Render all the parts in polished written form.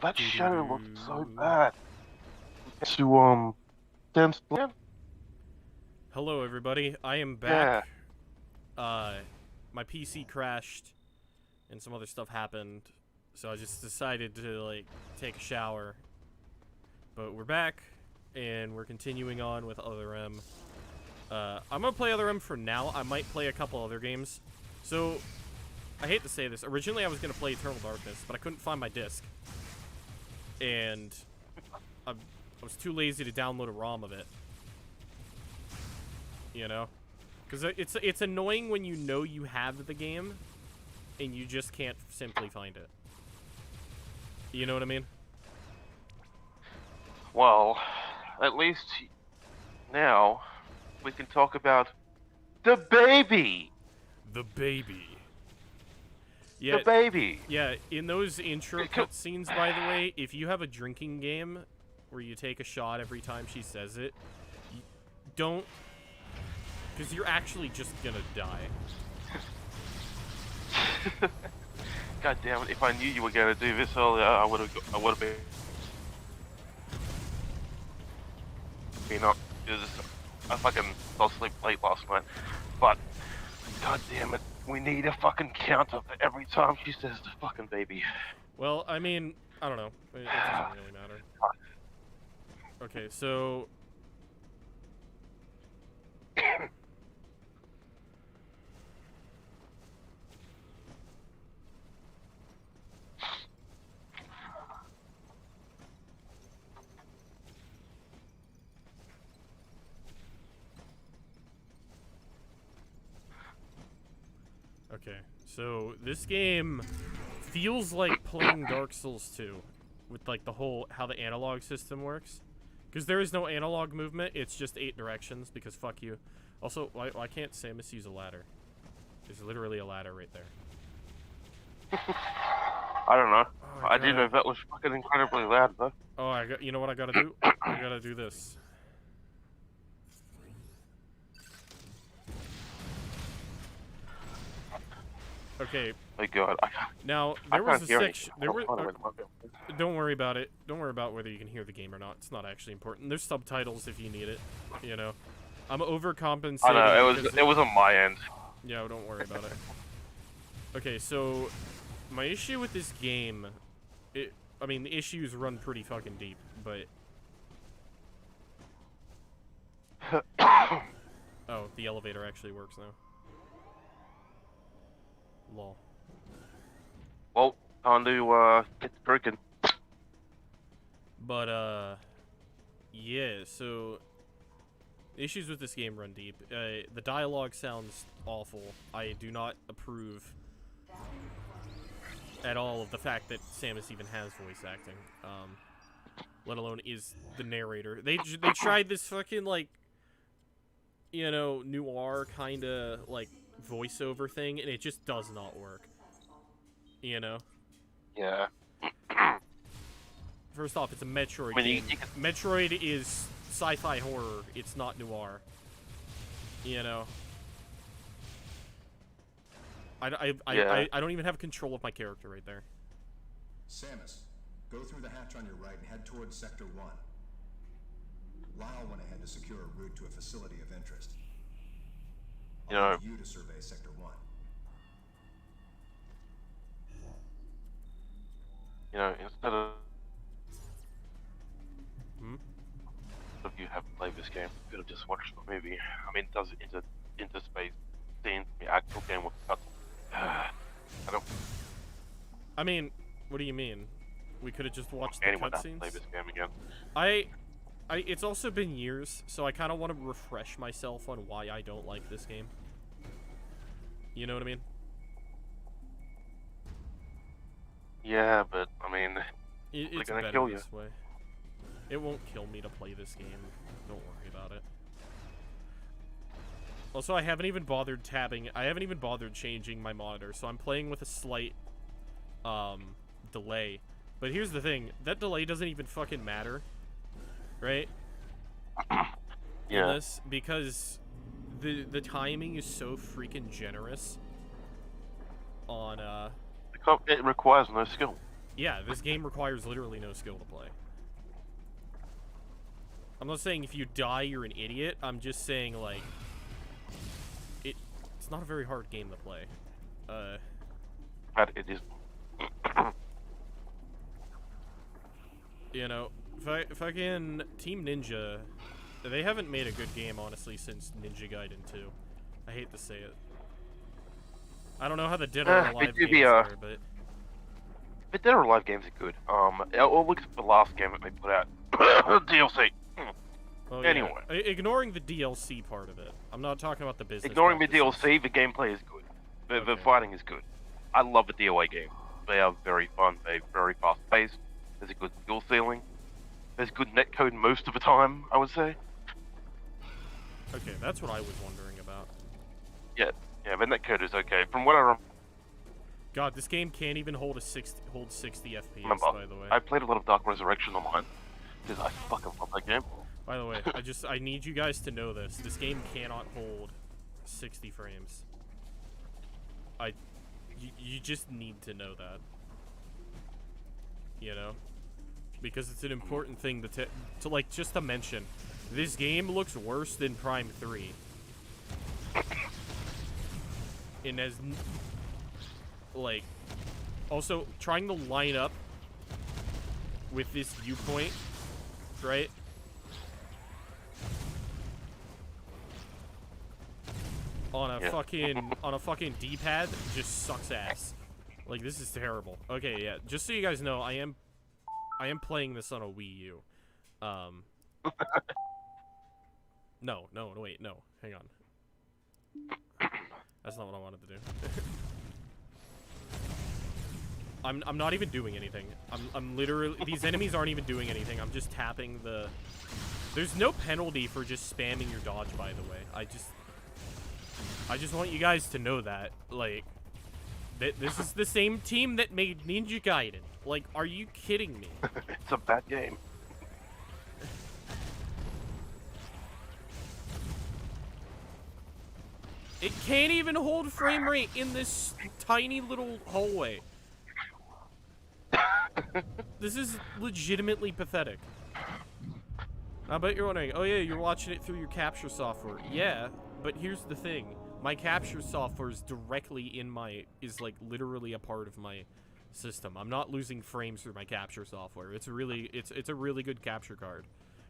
that shadow looked so bad. To stand still. Hello, everybody. I am Yeah. back. My PC crashed, and some other stuff happened, so I just decided to like take a shower. But we're back, and we're continuing on with Other M. I'm gonna play Other M for now. I might play a couple other games. So, I hate to say this. Originally, I was gonna play Eternal Darkness, but I couldn't find my disc, and I was too lazy to download a ROM of it. You know? Because it's annoying when you know you have the game, and you just can't simply find it. You know what I mean? Well, at least now we can talk about the baby. The baby. Yeah, the baby. Yeah, in those intro cutscenes, by the way, if you have a drinking game where you take a shot every time she says it, don't... Because you're actually just gonna die. God damn it! If I knew you were gonna do this earlier, I would have been up. I fucking fell asleep late last night. But god damn it, we need a fucking counter for every time she says the fucking baby. Well, I mean, I don't know. It doesn't really matter. Okay, so... Okay, so this game feels like playing Dark Souls 2 with like the whole how the analog system works, because there is no analog movement. It's just 8 directions, because fuck you. Also, why can't Samus use a ladder? There's literally a ladder right there. I don't know. Oh, I didn't know that was fucking incredibly loud though. Oh, you know what I gotta do? I gotta do this. Okay. My god, Now there was a section. Don't worry about it. Don't worry about whether you can hear the game or not. It's not actually important. There's subtitles if you need it. You know, I'm overcompensating. I know it was on my end. Yeah, don't worry about it. Okay, so my issue with this game, I mean, the issues run pretty fucking deep, but oh, the elevator actually works now. Lol. Well, time to get to drinking. But yeah, so issues with this game run deep. The dialogue sounds awful. I do not approve at all of the fact that Samus even has voice acting, let alone is the narrator. They tried this fucking, like, you know, noir kind of like voiceover thing, and it just does not work. You know? Yeah. First off, it's a Metroid game. Metroid is sci-fi horror. It's not noir. You know? I don't even have control of my character right there. Samus, go through the hatch on your right and head towards Sector 1. Lyle went ahead to secure a route to a facility of interest. I'll leave you to survey Sector 1. You know, instead of you have to play this game, you could have just watched the movie. I mean, it does interspace scenes in the actual game with cuts. I mean, what do you mean? We could have just watched the cutscenes? Play this game again. It's also been years, so I kind of want to refresh myself on why I don't like this game. You know what I mean? Yeah, but I mean, it's gonna better kill you. this way. It won't kill me to play this game. Don't worry about it. Also, I haven't even bothered tabbing. I haven't even bothered changing my monitor, so I'm playing with a slight delay. But here's the thing: that delay doesn't even fucking matter, right? Yeah. Because the timing is so freaking generous on it requires no skill. Yeah, this game requires literally no skill to play. I'm not saying if you die, you're an idiot. I'm just saying, like, it's not a very hard game to play. But it is. You know, fucking Team Ninja, they haven't made a good game, honestly, since Ninja Gaiden 2. I hate to say it. I don't know how the Dead or Alive games are, but... The Dead or Alive games are good. I'll look at the last game that they put out. DLC. Well, anyway. Yeah. Ignoring the DLC part of it. I'm not talking about the business. Ignoring the practices. DLC, the gameplay is good. The fighting is good. I love the DOA games. They are very fun. They're very fast-paced. There's a good skill ceiling. There's good netcode most of the time, I would say. Okay, that's what I was wondering about. Yeah, the netcode is okay. From what I remember... God, this game can't even hold 60 FPS, by the way. I played a lot of Dark Resurrection on mine, because I fucking love that game. By the way, I need you guys to know this. This game cannot hold 60 frames. You just need to know that. You know? Because it's an important thing to like, just to mention. This game looks worse than Prime 3. And as... like... Also, trying to line up with this viewpoint, right? On a fucking D-pad just sucks ass. Like, this is terrible. Okay, yeah. Just so you guys know, I am playing this on a Wii U. No, wait, no. Hang on. That's not what I wanted to do. I'm not even doing anything. I'm literally, these enemies aren't even doing anything. I'm just tapping the... There's no penalty for just spamming your dodge, by the way. I just want you guys to know that, like, this is the same team that made Ninja Gaiden. Like, are you kidding me? It's a bad game. It can't even hold frame rate in this tiny little hallway. This is legitimately pathetic. I bet you're wondering, oh yeah, you're watching it through your capture software. Yeah, but here's the thing. My capture software is directly in is like literally a part of my system. I'm not losing frames through my capture software. It's a really good capture card,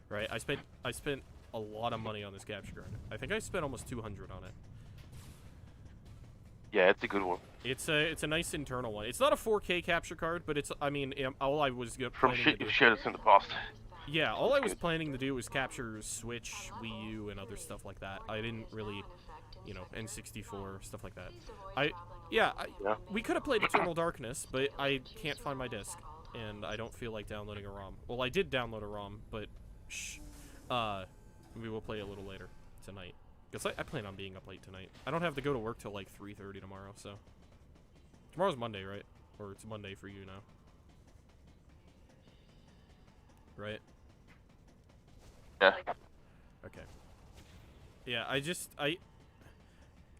right? I spent a lot of money on this capture card. I think I spent almost 200 on it. Yeah, it's a good one. It's a nice internal one. It's not a 4K capture card, but it's, I mean, all I was from shit you showed us in the past. Yeah, all I was planning to do was capture Switch, Wii U, and other stuff like that. I didn't really, you know, N64, stuff like that. We could have played Eternal Darkness, but I can't find my disc, and I don't feel like downloading a ROM. Well, I did download a ROM, but shh. We will play a little later tonight. Because I plan on being up late tonight. I don't have to go to work till like 3:30 tomorrow, so... Tomorrow's Monday, right? Or it's Monday for you now. Right? Yeah. Okay. Yeah,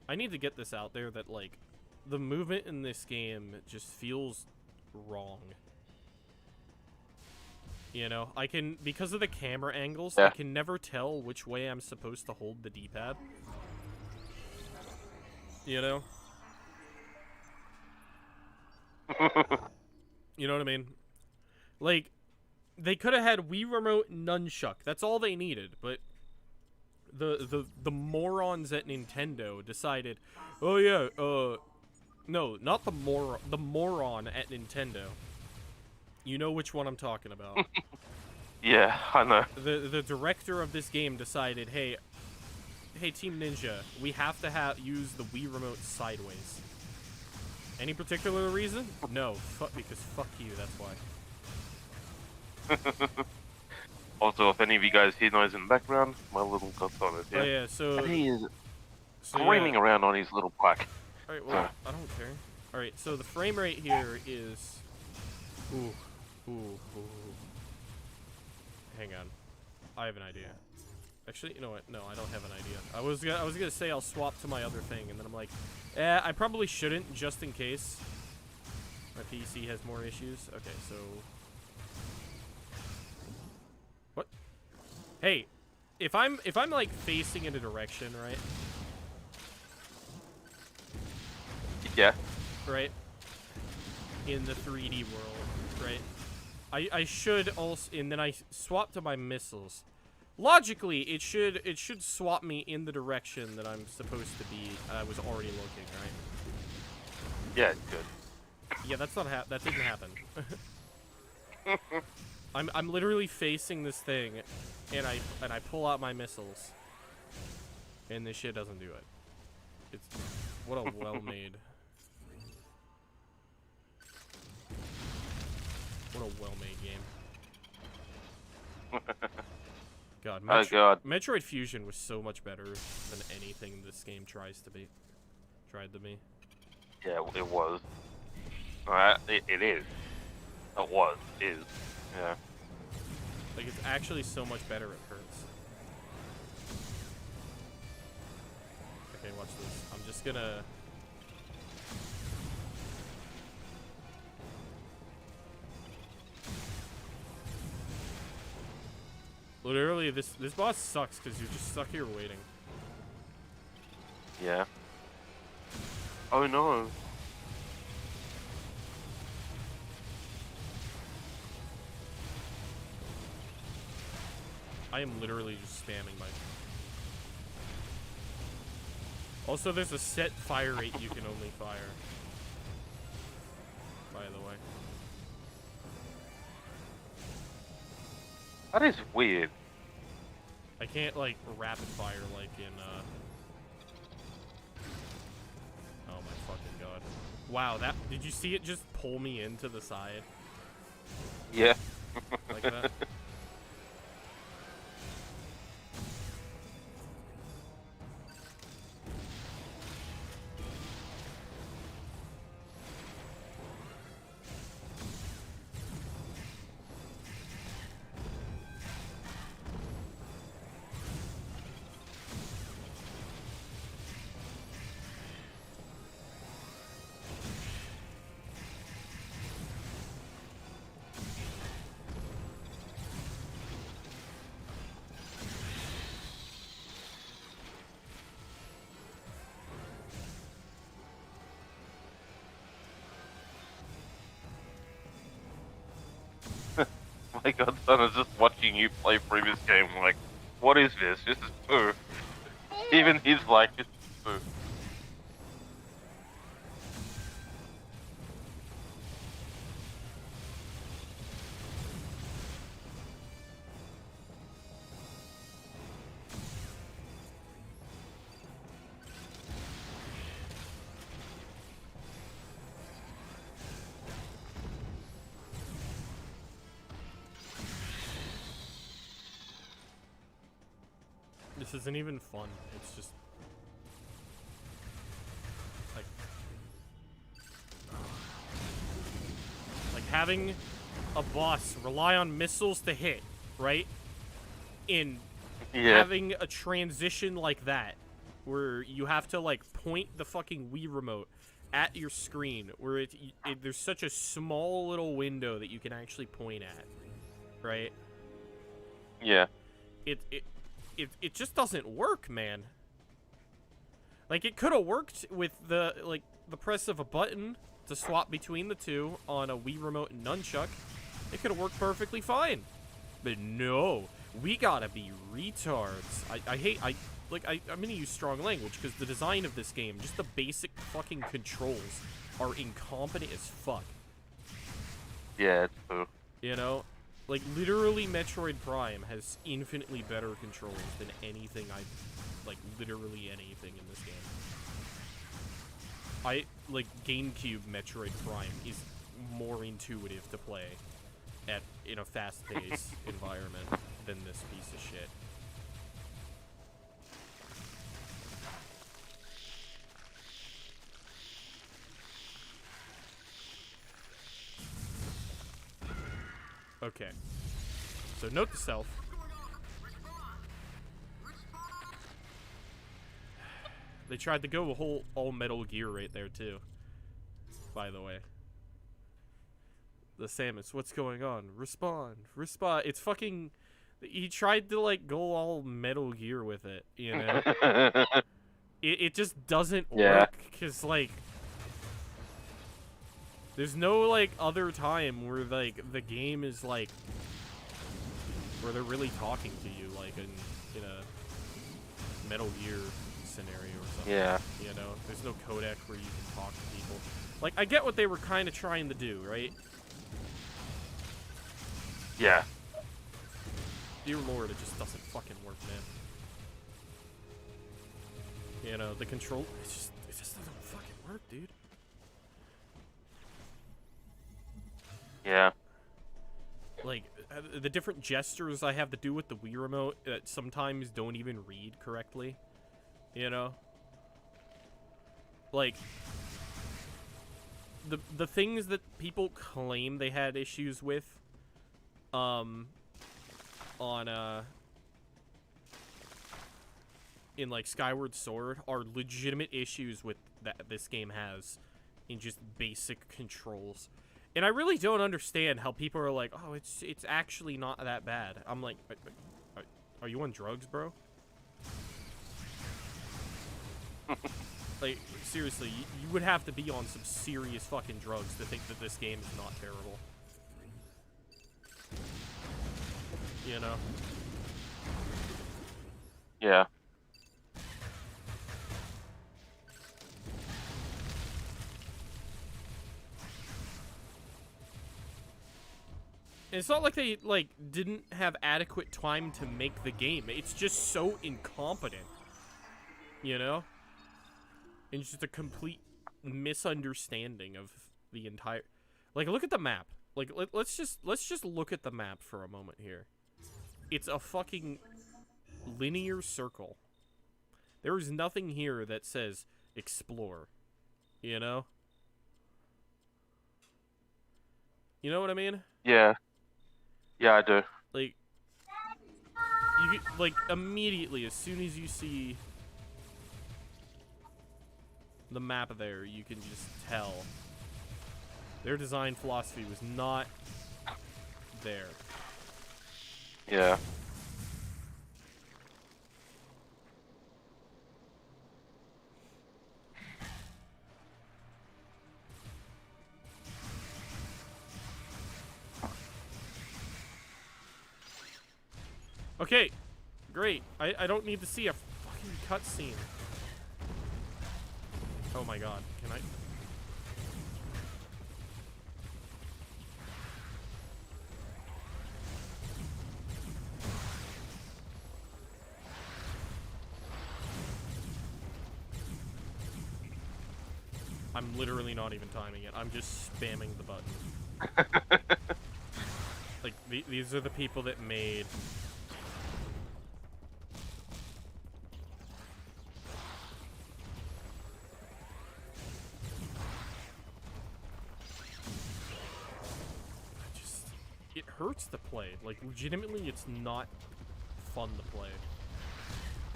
I need to get this out there that, like, the movement in this game just feels wrong. You know, because of the camera angles, I can never tell which way I'm supposed to hold the D-pad. You know? You know what I mean? Like, they could have had Wii Remote nunchuck. That's all they needed, but the morons at Nintendo decided, oh yeah, no, not the moron at Nintendo. You know which one I'm talking about. Yeah, I know. The director of this game decided, hey Team Ninja, we have to use the Wii Remote sideways. Any particular reason? No, because fuck you, that's why. Also, if any of you guys hear noise in the background, my little godson is here. Oh yeah, so... And he is screaming around on his little bike. Alright, well, I don't care. Alright, so the frame rate here is... Ooh. Hang on. I have an idea. Actually, you know what? No, I don't have an idea. I was gonna say I'll swap to my other thing, and then I'm like, I probably shouldn't, just in case. My PC has more issues. Okay, so... What? Hey, if I'm like facing in a direction, right? Yeah. Right? In the 3D world, right? I should also, and then I swap to my missiles. Logically, it should swap me in the direction that I'm supposed to be. I was already looking, right? Yeah, good. Yeah, that's not that didn't happen. I'm literally facing this thing, and I pull out my missiles, and this shit doesn't do it. It's what a well-made. What a well-made game. God, Oh God. Metroid Fusion was so much better than anything this game tried to be. Yeah, it was. It is. It was. Is. Yeah. Like, it's actually so much better, it hurts. Okay, watch this. I'm just gonna... Literally, this boss sucks because you're just stuck here waiting. Yeah. Oh no. I am literally just spamming my... Also, there's a set fire rate you can only fire. By the way. That is weird. I can't, like, rapid fire like in, Oh my fucking god. Wow, that... Did you see it just pull me into the side? Yeah. Like that? My godson is just watching you play previous game like, what is this? This is poo. Even he's like, this is poo. This isn't even fun. It's just... Like having a boss rely on missiles to hit, right? In having a transition like that, where you have to, like, point the fucking Wii remote at your screen, where there's such a small little window that you can actually point at, right? Yeah. It just doesn't work, man. Like, it could have worked with the press of a button to swap between the two on a Wii Remote and Nunchuck. It could have worked perfectly fine. But no, we gotta be retards. I'm gonna use strong language, because the design of this game, just the basic fucking controls, are incompetent as fuck. Yeah, it's poo. You know? Like, literally, Metroid Prime has infinitely better controls than anything literally anything in this game. GameCube Metroid Prime is more intuitive to play in a fast-paced environment than this piece of shit. Okay. So note to self. They tried to go a whole all Metal Gear right there too. By the way. The Samus, what's going on? Respond. It's fucking... He tried to, like, go all Metal Gear with it, you know? it just doesn't work, because, like... There's no, like, other time where, like, the game is, like... Where they're really talking to you, like, in a Metal Gear scenario or something. Yeah. You know? There's no codec where you can talk to people. Like, I get what they were kind of trying to do, right? Yeah. Dear Lord, it just doesn't fucking work, man. You know, the control... It just doesn't fucking work, dude. Yeah. Like, the different gestures I have to do with the Wii Remote that sometimes don't even read correctly. You know? Like... The things that people claim they had issues with... in like Skyward Sword are legitimate issues with that this game has in just basic controls. And I really don't understand how people are like, oh, it's actually not that bad. I'm like, are you on drugs, bro? Like, seriously, you would have to be on some serious fucking drugs to think that this game is not terrible. You know? Yeah. And it's not like they, like, didn't have adequate time to make the game. It's just so incompetent. You know? And it's just a complete misunderstanding of the entire... Like, look at the map. Like, let's just look at the map for a moment here. It's a fucking linear circle. There is nothing here that says explore. You know? You know what I mean? Yeah. Yeah, I do. Like, you get, like, immediately, as soon as you see the map there, you can just tell their design philosophy was not there. Yeah. Okay, great. I don't need to see a fucking cutscene. Oh my god, can I... I'm literally not even timing it. I'm just spamming the button. Like, these are the people that made... It hurts to play. Like, legitimately, it's not fun to play.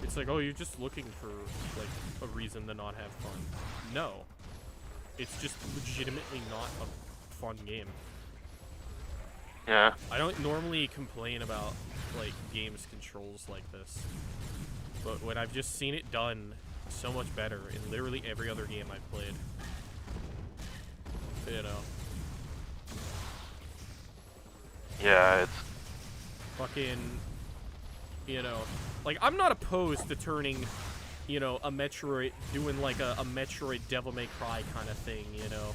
It's like, oh, you're just looking for, like, a reason to not have fun. No. It's just legitimately not a fun game. Yeah. I don't normally complain about, like, games controls like this. But when I've just seen it done so much better in literally every other game I've played. You know. Yeah, it's... Fucking, you know, like, I'm not opposed to turning, you know, a Metroid, doing like a Metroid Devil May Cry kind of thing, you know.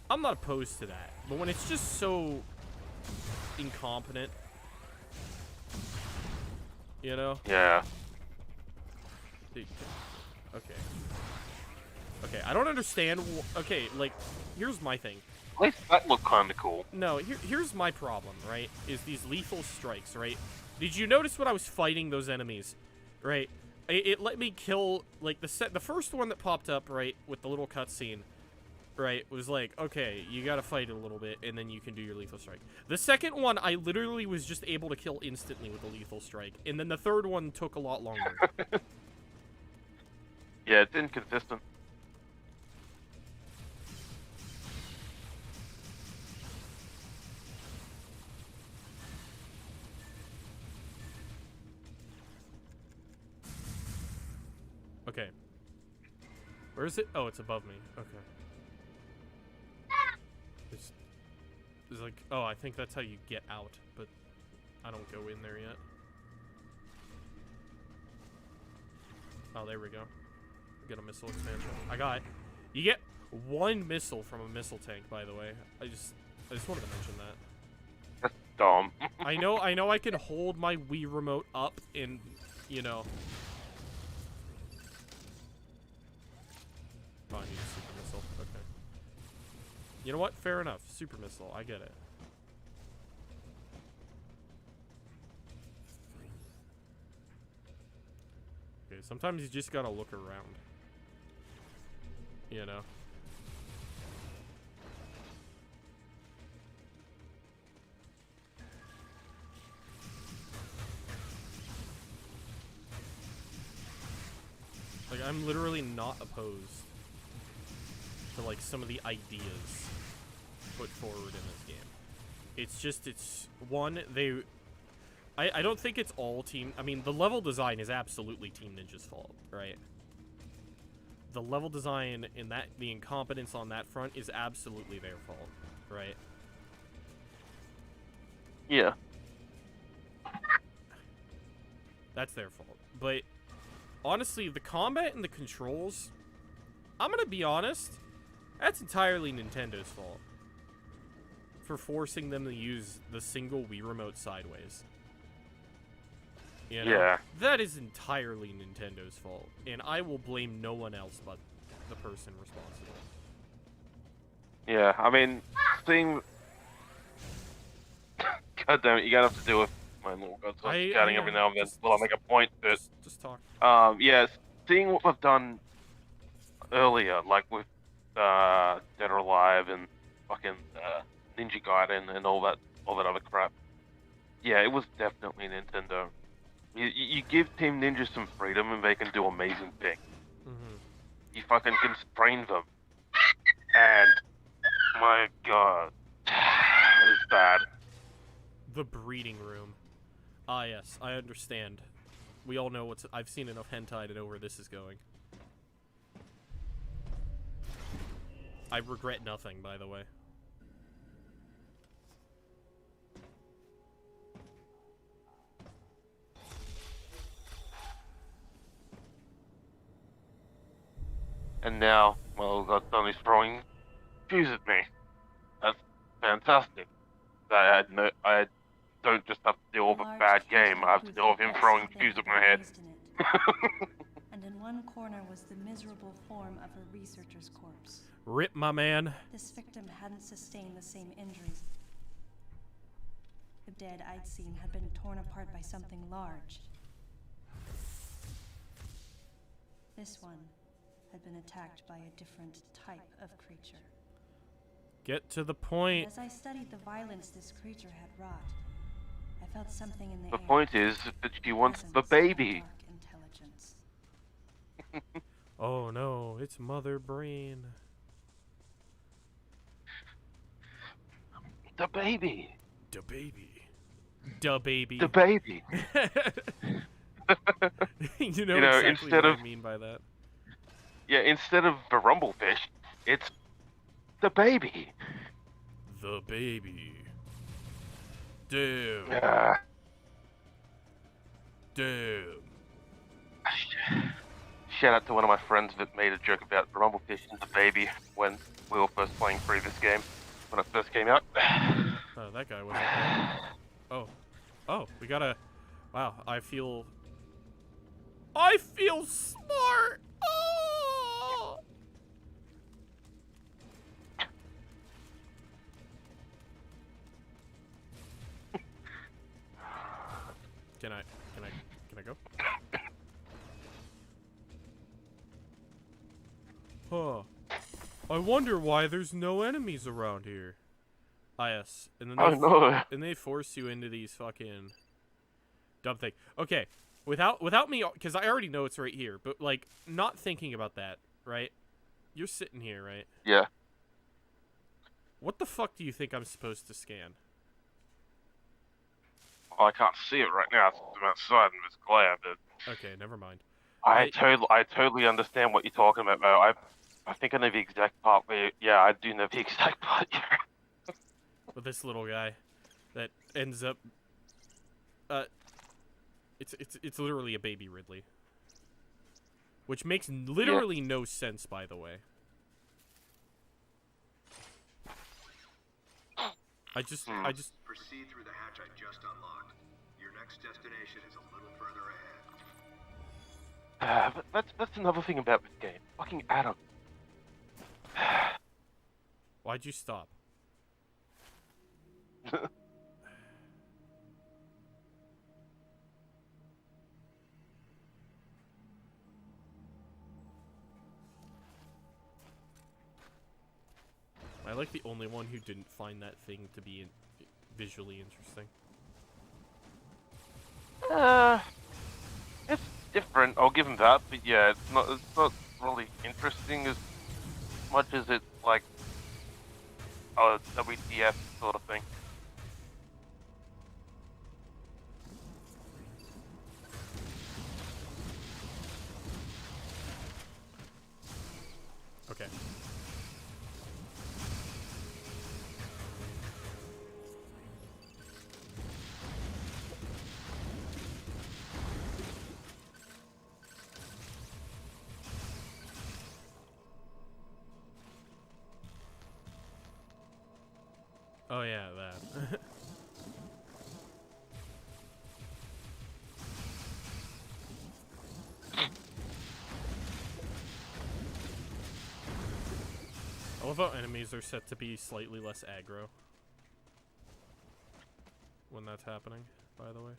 I'm not opposed to that. But when it's just so incompetent, you know? Yeah. Okay. Okay, I don't understand. Okay, like, here's my thing. At least that looked kinda cool. No, here's my problem, right? Is these lethal strikes, right? Did you notice when I was fighting those enemies, right? It let me kill, like, the first one that popped up, right, with the little cutscene, right, was like, okay, you gotta fight it a little bit, and then you can do your lethal strike. The second one, I literally was just able to kill instantly with a lethal strike, and then the third one took a lot longer. Yeah, it's inconsistent. Okay. Where is it? Oh, it's above me. Okay. It's like, oh, I think that's how you get out, but I don't go in there yet. Oh, there we go. Get a missile expansion. I got it. You get 1 missile from a missile tank, by the way. I just wanted to mention that. That's dumb. I know I can hold my Wii remote up and, you know. Oh, I need a super missile. Okay. You know what? Fair enough. Super missile. I get it. Okay, sometimes you just gotta look around. You know? Like, I'm literally not opposed to, like, some of the ideas put forward in this game. It's just, one, I don't think it's all Team... I mean, the level design is absolutely Team Ninja's fault, right? The level design and the incompetence on that front is absolutely their fault, right? Yeah. That's their fault. But, honestly, the combat and the controls, I'm gonna be honest, that's entirely Nintendo's fault. For forcing them to use the single Wii remote sideways. You know? Yeah. That is entirely Nintendo's fault, and I will blame no one else but the person responsible. Yeah, I mean, seeing... God damn it, you're gonna have to deal with my little gods chatting every now and then while I make a point, but... Just talk. Yeah, seeing what we've done earlier, like with Dead or Alive and fucking Ninja Gaiden and all that other crap. Yeah, it was definitely Nintendo. You give Team Ninja some freedom and they can do amazing things. Mm-hmm. You fucking constrain them. And, my god, it's bad. The breeding room. Ah, yes, I understand. We all know I've seen enough hentai to know where this is going. I regret nothing, by the way. And now, my little godson is throwing shoes at me. That's fantastic. I don't just have to deal with a bad game, I have to deal with him throwing shoes at my head. And in one corner was the miserable form of a researcher's corpse. Rip, my man. This victim hadn't sustained the same injuries. The dead I'd seen had been torn apart by something large. This one had been attacked by a different type of creature. Get to the point. As I studied the violence this creature had wrought, I felt something in the The air. point is that she wants the Presence of a baby. dark intelligence. Oh no, it's Mother Brain. The baby. Da baby. Da baby. The baby. You know exactly instead what of... I mean by that. Yeah, instead of the rumblefish, it's the baby. The baby. Damn. Damn. Shout out to one of my friends that made a joke about the rumblefish and the baby when we were first playing through this game, when it first came out. Oh, that guy wasn't there. Oh. Oh, we gotta... Wow, I feel smart! Oh! Can I go? Huh. I wonder why there's no enemies around here. Ah, yes. And then and they force you into these fucking dumb thing. Okay, without me, because I already know it's right here, but like not thinking about that, right? You're sitting here, right? Yeah. What the fuck do you think I'm supposed to scan? Oh, I can't see it right now. I'm outside and it's glare, but... Okay, never mind. I totally understand what you're talking about, bro. I think I know the exact part where, yeah, I do know the exact part. With this little guy that ends up it's literally a baby Ridley. Which makes literally no sense, by the way. I just Proceed through the hatch I just unlocked. Your next destination is a little further ahead. But that's another thing about this game. Fucking Adam. Why'd you stop? I like the only one who didn't find that thing to be visually interesting. It's different. I'll give him that, but yeah, it's not really interesting as much as it's like a WTF sort of thing. Okay. Oh yeah, that. I love how enemies are set to be slightly less aggro when that's happening, by the way.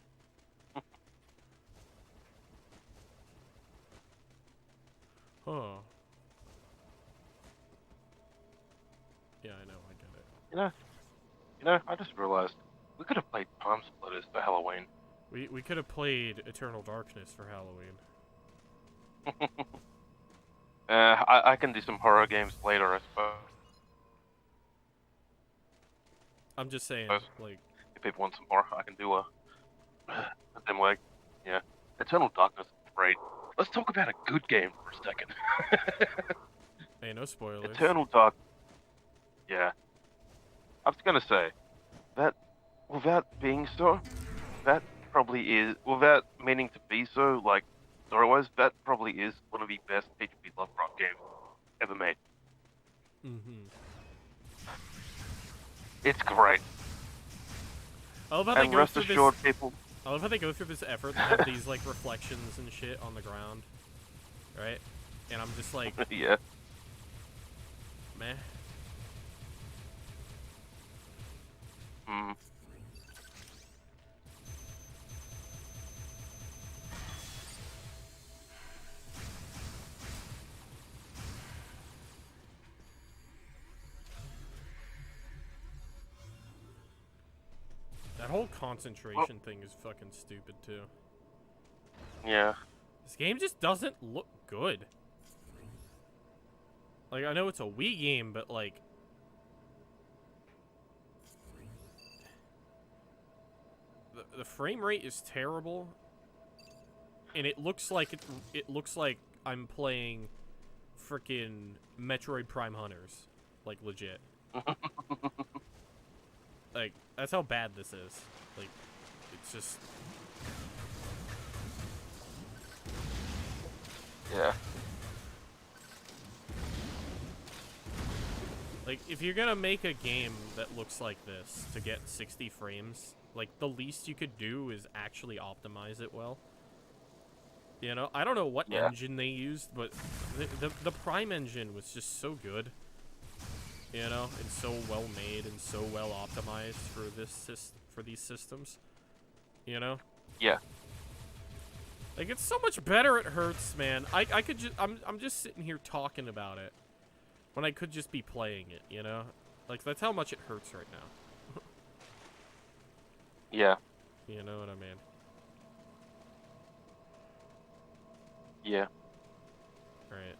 Huh. Yeah, I know, I get it. You know, I just realized we could have played Palm Splitters for Halloween. We could have played Eternal Darkness for Halloween. I can do some horror games later, I suppose. I'm just saying, like... If people want some horror, I can do a them like, yeah. Eternal Darkness is great. Let's talk about a good game for a second. Hey, no spoilers. Eternal Dark. Yeah. I was gonna say, that, without being so, that probably is, without meaning to be so, like, story-wise, that probably is one of the best HP Lovecraft games ever made. Mm-hmm. It's great. I love how And they go rest through assured, this... people... I love how they go through this effort to have these, like, reflections and shit on the ground. Right? And I'm just like... yeah. Meh. Mm. That whole concentration thing is fucking stupid, too. Yeah. This game just doesn't look good. Like, I know it's a Wii game, but, like... The frame rate is terrible. And it looks like it looks like I'm playing frickin' Metroid Prime Hunters. Like, legit. Like, that's how bad this is. Like, it's just... Yeah. Like, if you're gonna make a game that looks like this to get 60 frames, like, the least you could do is actually optimize it well. You know, I don't know what engine they used, but the Prime engine was just so good. You know, and so well made and so well optimized for these systems. You know? Yeah. Like, it's so much better. It hurts, man. I could just I'm just sitting here talking about it when I could just be playing it, you know? Like, that's how much it hurts right now. Yeah. You know what I mean? Yeah. Right.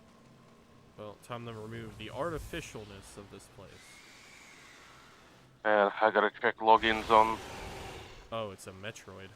Well, time to remove the artificialness of this place. And I gotta check logins on... Oh, it's a Metroid.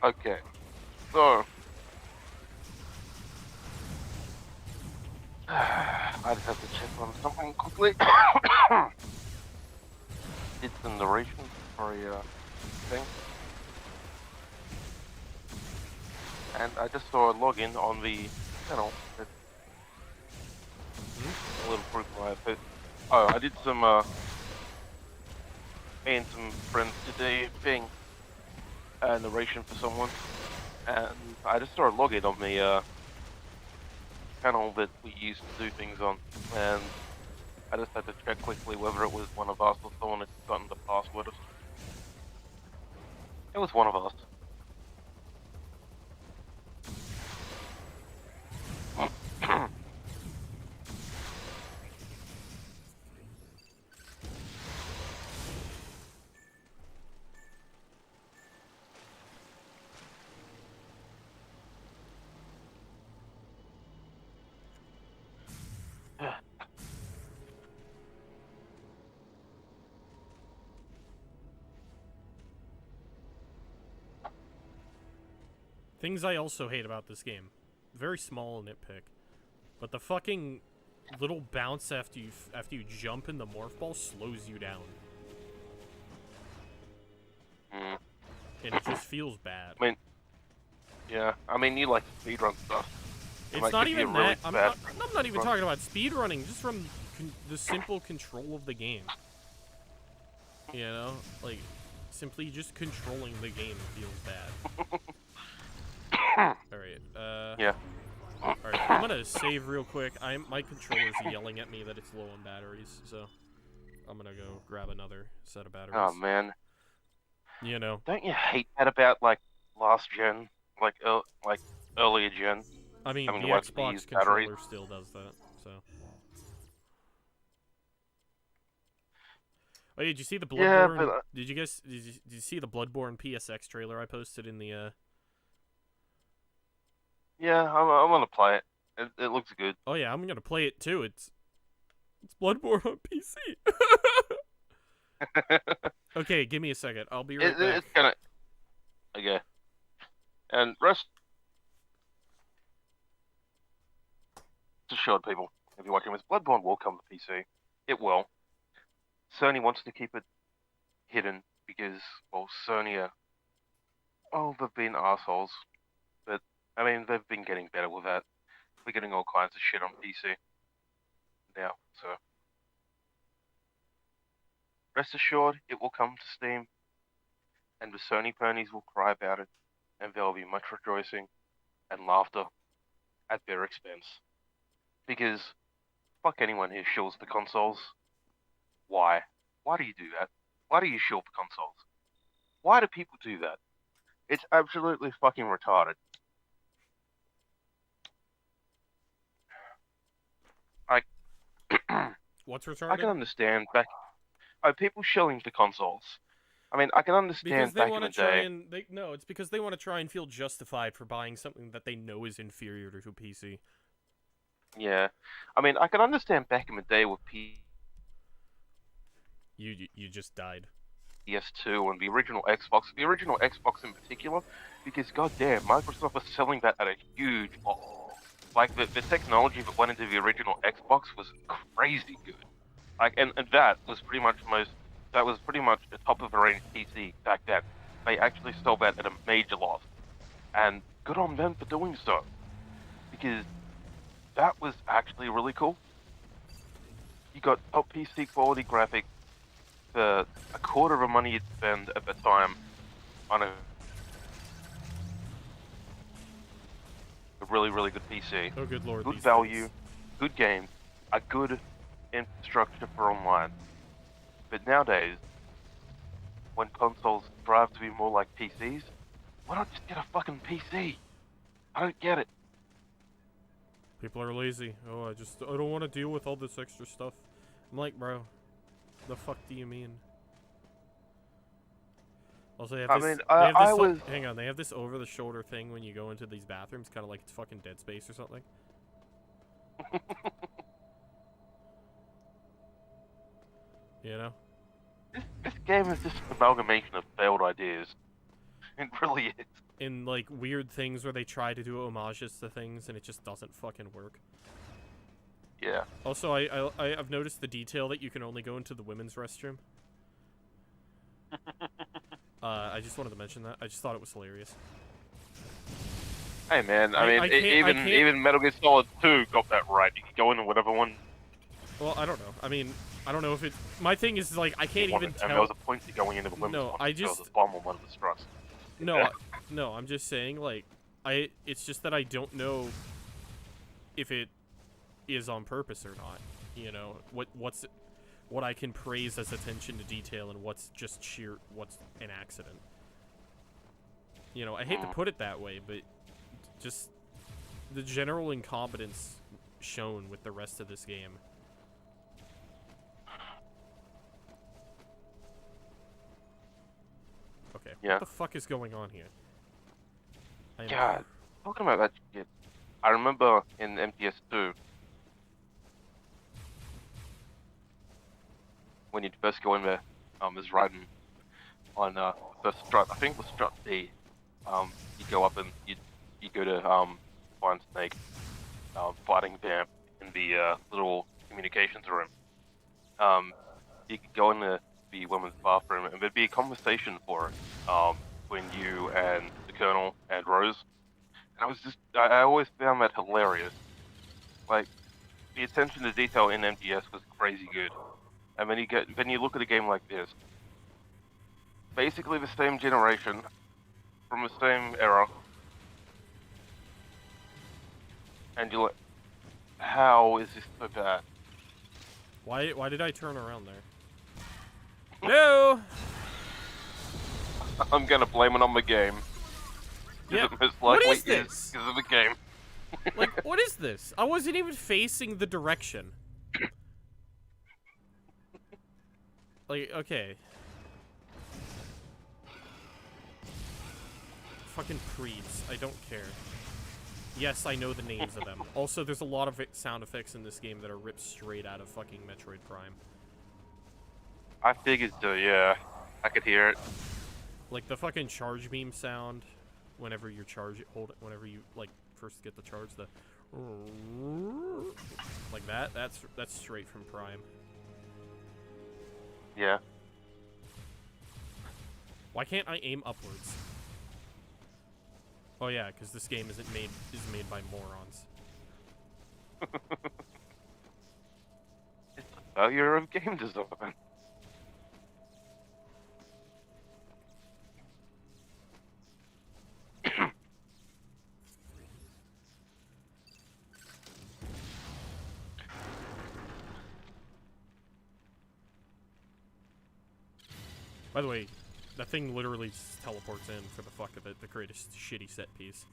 Okay, so I just have to check on something quickly. Did some narration for a thing, and I just saw a login on the channel. A little proof of my put. Oh, I did some me and some friends did a thing, narration for someone, and I just saw a login on the channel that we used to do things on, and I just had to check quickly whether it was one of us or someone had gotten the password. It was one of us. Things I also hate about this game. Very small nitpick. But the fucking little bounce after you jump in the morph ball slows you down. Mm. And it just feels bad. I mean, yeah, I mean, you like speedrun stuff. It's not even that. I'm not even run. talking about speedrunning, just from the simple control of the game. You know? Like, simply just controlling the game feels bad. Alright, Yeah. Alright, I'm gonna save real quick. My controller's yelling at me that it's low on batteries, so I'm gonna go grab another set of batteries. Oh, man. You know. Don't you hate that about, like, last gen? Like earlier gen? I mean, having the to wait for Xbox these controller batteries? still does that, so. Oh, yeah, did you see the Bloodborne? Yeah, but, did you see the Bloodborne PSX trailer I posted in the, yeah, I'm gonna play it. It looks good. Oh yeah, I'm gonna play it too. It's Bloodborne on PC. Okay, give me a second. I'll be right back. It's gonna... Okay. And rest assured, people, if you're watching this, Bloodborne will come to PC. It will. Sony wants to keep it hidden because, well, Sony are... Oh, they've been assholes. But, I mean, they've been getting better with that. We're getting all kinds of shit on PC now, so... Rest assured, it will come to Steam, and the Sony ponies will cry about it, and there will be much rejoicing and laughter at their expense. Because, fuck anyone who shills the consoles. Why? Why do you do that? Why do you shill the consoles? Why do people do that? It's absolutely fucking retarded. What's retarded? I can understand people shilling the consoles. I mean, I can understand because they back in want the to try day. and it's because they want to try and feel justified for buying something that they know is inferior to a PC. Yeah, I mean, I can understand back in the day with You just died. PS2 and the original Xbox in particular, because goddamn, Microsoft was selling that at a huge loss. Like the technology that went into the original Xbox was crazy good. Like, and that was pretty much a top of the range PC back then. They actually sold that at a major loss, and good on them for doing so, because that was actually really cool. You got top PC quality graphics for a quarter of the money you'd spend at the time on a really, really good PC. Oh, good lord. Good these value, things. good games, a good infrastructure for online. But nowadays, when consoles strive to be more like PCs, why not just get a fucking PC? I don't get it. People are lazy. Oh, I don't want to deal with all this extra stuff. I'm like, bro, the fuck do you mean? Also, they have this, hang on, they have this over-the-shoulder thing when you go into these bathrooms, kind of like it's fucking Dead Space or something. You know? This game is just an amalgamation of failed ideas. It really is. in like weird things where they try to do homages to things and it just doesn't fucking work. Yeah. Also, I've noticed the detail that you can only go into the women's restroom. I just wanted to mention that. I just thought it was hilarious. Hey man, I I mean, can't- even Metal Gear Solid 2 got that right. You can go into whatever one Well, I don't know. I mean, I don't know if it. My thing is like I can't you even wanted, tell. and there was a point to going into the women's No, one. I There was just- a bomb on one of the struts. No, no. I'm just saying like It's just that I don't know if it is on purpose or not. You know what I can praise as attention to detail and what's an accident. You know, I hate to put it that way, but just the general incompetence shown with the rest of this game. Okay, Yeah. what the fuck is going on here? God, talking about that shit. I remember in MGS2 when you'd first go in there, as riding on first strut. I think it was strut D. You go up and you go to find Snake fighting Vamp in the little communications room. You could go in the women's bathroom and there'd be a conversation for it between you and the Colonel and Rose. And I always found that hilarious. Like, the attention to detail in MGS was crazy good. And then you look at a game like this, basically the same generation, from the same era, and you're like, how is this so bad? Why did I turn around there? No! I'm gonna blame it on the game. Yeah, It most what likely is this? because of the game. Like, what is this? I wasn't even facing the direction. Like, okay. Fucking Preeds. I don't care. Yes, I know the names of them. Also, there's a lot of sound effects in this game that are ripped straight out of fucking Metroid Prime. I figured so, yeah. I could hear it. Like the fucking charge beam sound whenever you whenever you like first get the charge, the like that's straight from Prime. Yeah. Why can't I aim upwards? Oh yeah, because this game is made by morons. It's a failure of game design. By the way, that thing literally just teleports in for the fuck of it to create a shitty set piece.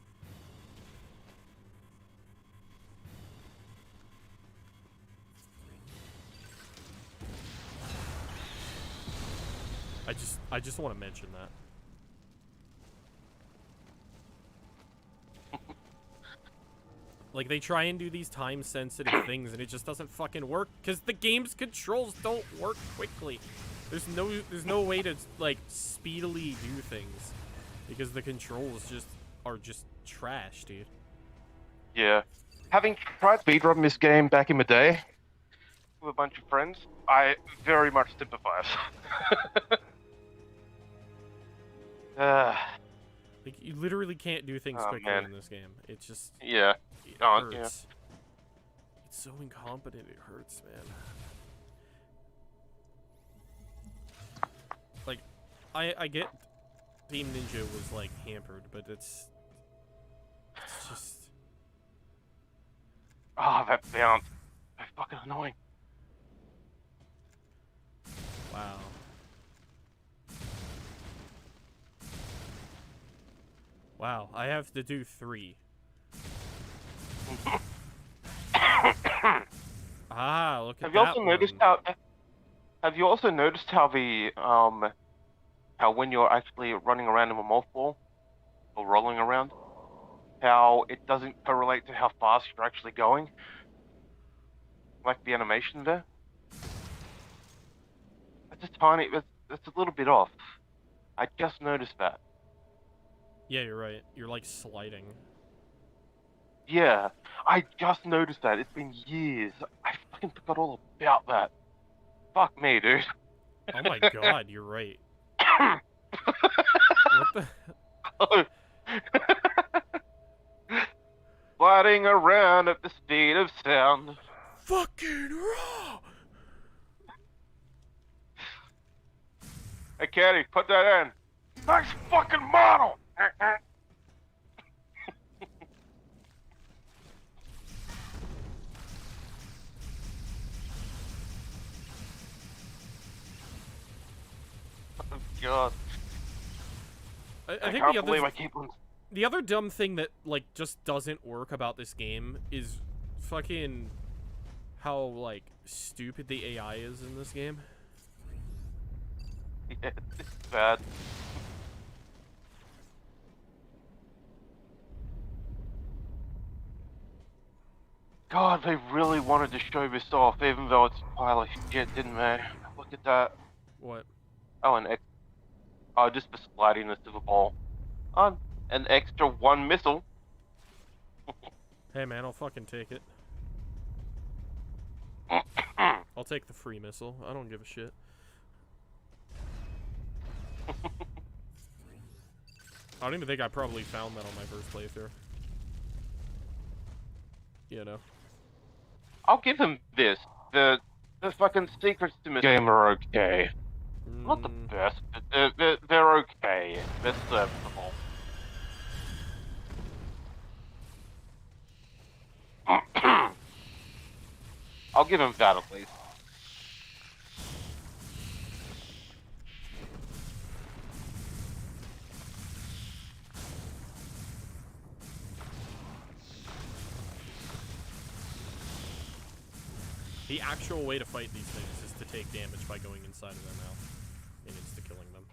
I just want to mention that. Like, they try and do these time-sensitive things, and it just doesn't fucking work, because the game's controls don't work quickly. There's no way to, like, speedily do things, because the controls are just trash, dude. Yeah. Having tried speedrun this game back in the day with a bunch of friends, I very much sympathize. Like, you literally can't do things Oh, quickly man. in this game. It just... Yeah. It Oh, hurts. yeah. It's so incompetent, it hurts, man. Like, I get Team Ninja was, like, hampered, but it's just... Oh, that bounce. So fucking annoying. Wow. Wow, I have to do 3. Ah, look at Have you that also noticed one. how? Have you also noticed how the how when you're actually running around in a mothball or rolling around, how it doesn't correlate to how fast you're actually going? Like the animation there. That's a little bit off. I just noticed that. Yeah, you're right. You're like sliding. Yeah, I just noticed that. It's been years. I fucking forgot all about that. Fuck me, dude. Oh my god, you're right. What the? Sliding around at the speed of sound. Fucking raw! Hey, Caddy, put that in. Nice fucking model! Oh, God. I I think can't believe I keep on... the other dumb thing that, like, just doesn't work about this game is fucking how, like, stupid the AI is in this game. Yeah, it's bad. God, they really wanted to show this off, even though it's a pile of shit, didn't they? Look at that. What? Oh, just for sliding the silver ball. Oh, an extra 1 missile. Hey man, I'll fucking take it. I'll take the free missile. I don't give a shit. I don't even think I probably found that on my first playthrough. You know. I'll give him this. The fucking secrets to this game are okay. Not the best, but they're okay. They're serviceable. I'll give him that at least. The actual way to fight these things is to take damage by going inside of their mouth and insta-killing them.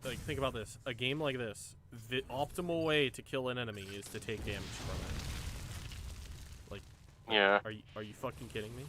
Like, think about this. A game like this, the optimal way to kill an enemy is to take damage from it. Like, yeah. Are you fucking kidding me?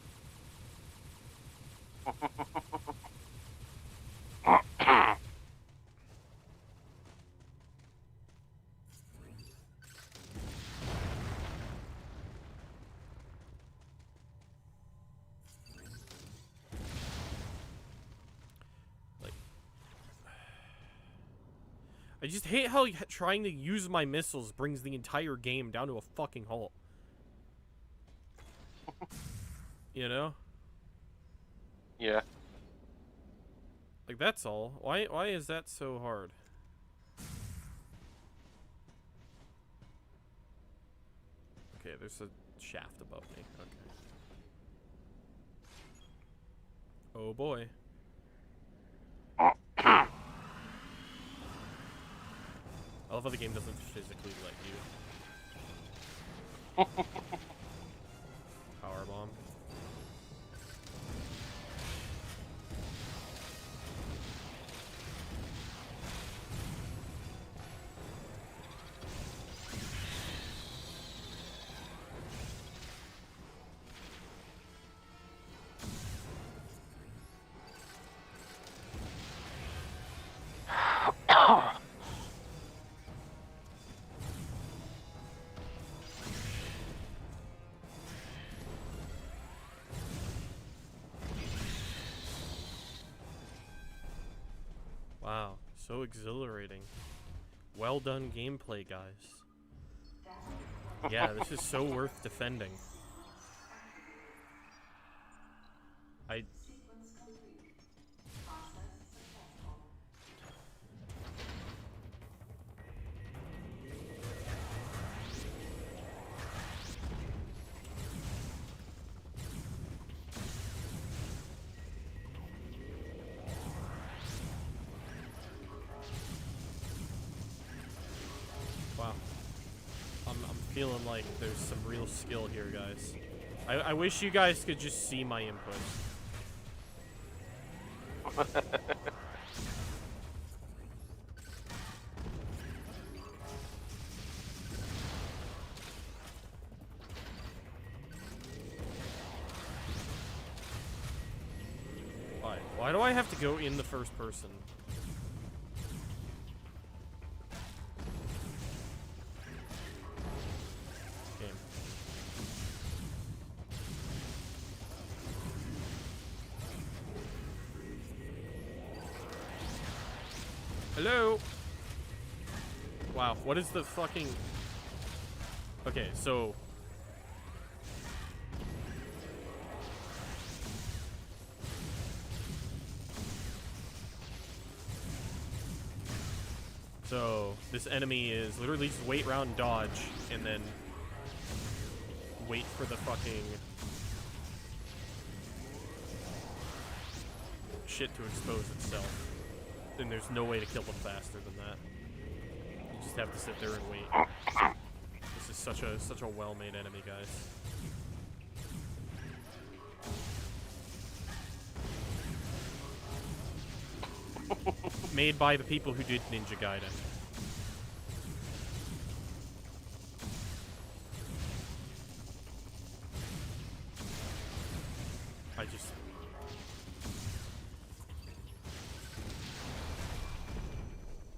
I just hate how trying to use my missiles brings the entire game down to a fucking halt. You know? Yeah. Like, that's all. Why is that so hard? Okay, there's a shaft above me. Okay. Oh boy. I love how the game doesn't physically let you. Power bomb. Wow, so exhilarating. Well done gameplay, guys. Yeah, this is so worth defending. Wow. I'm feeling like there's some real skill here, guys. I wish you guys could just see my input. Why do I have to go in the first person? Hello? Wow, what is the fucking... Okay, so... So, this enemy is literally just wait round dodge, and then wait for the fucking shit to expose itself. And there's no way to kill them faster than that. You just have to sit there and wait. This is such a well-made enemy, guys. Made by the people who did Ninja Gaiden.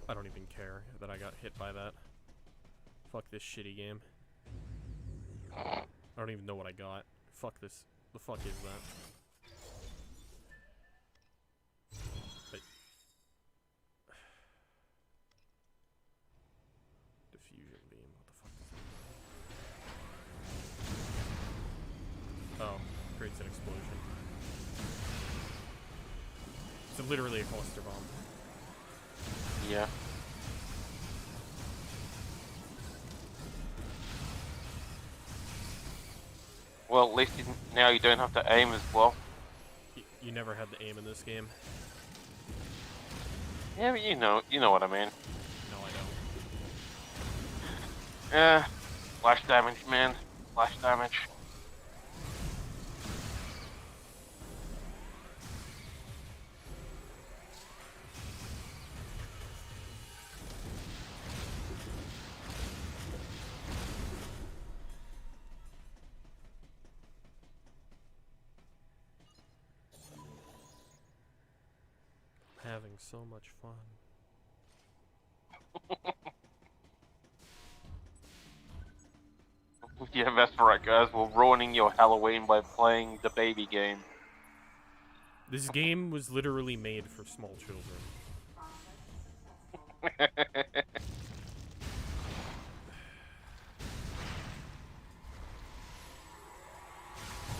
I don't even care that I got hit by that. Fuck this shitty game. I don't even know what I got. Fuck this. The fuck is that? But diffusion beam. What the fuck is that? Oh, creates an explosion. It's literally a cluster bomb. Yeah. Well, at least now you don't have to aim as well. You never had to aim in this game. Yeah, but you know what I mean. No, I don't. Yeah, flash damage, man. Flash damage. Having so much fun. Yeah, that's right, guys. We're ruining your Halloween by playing the baby game. This game was literally made for small children.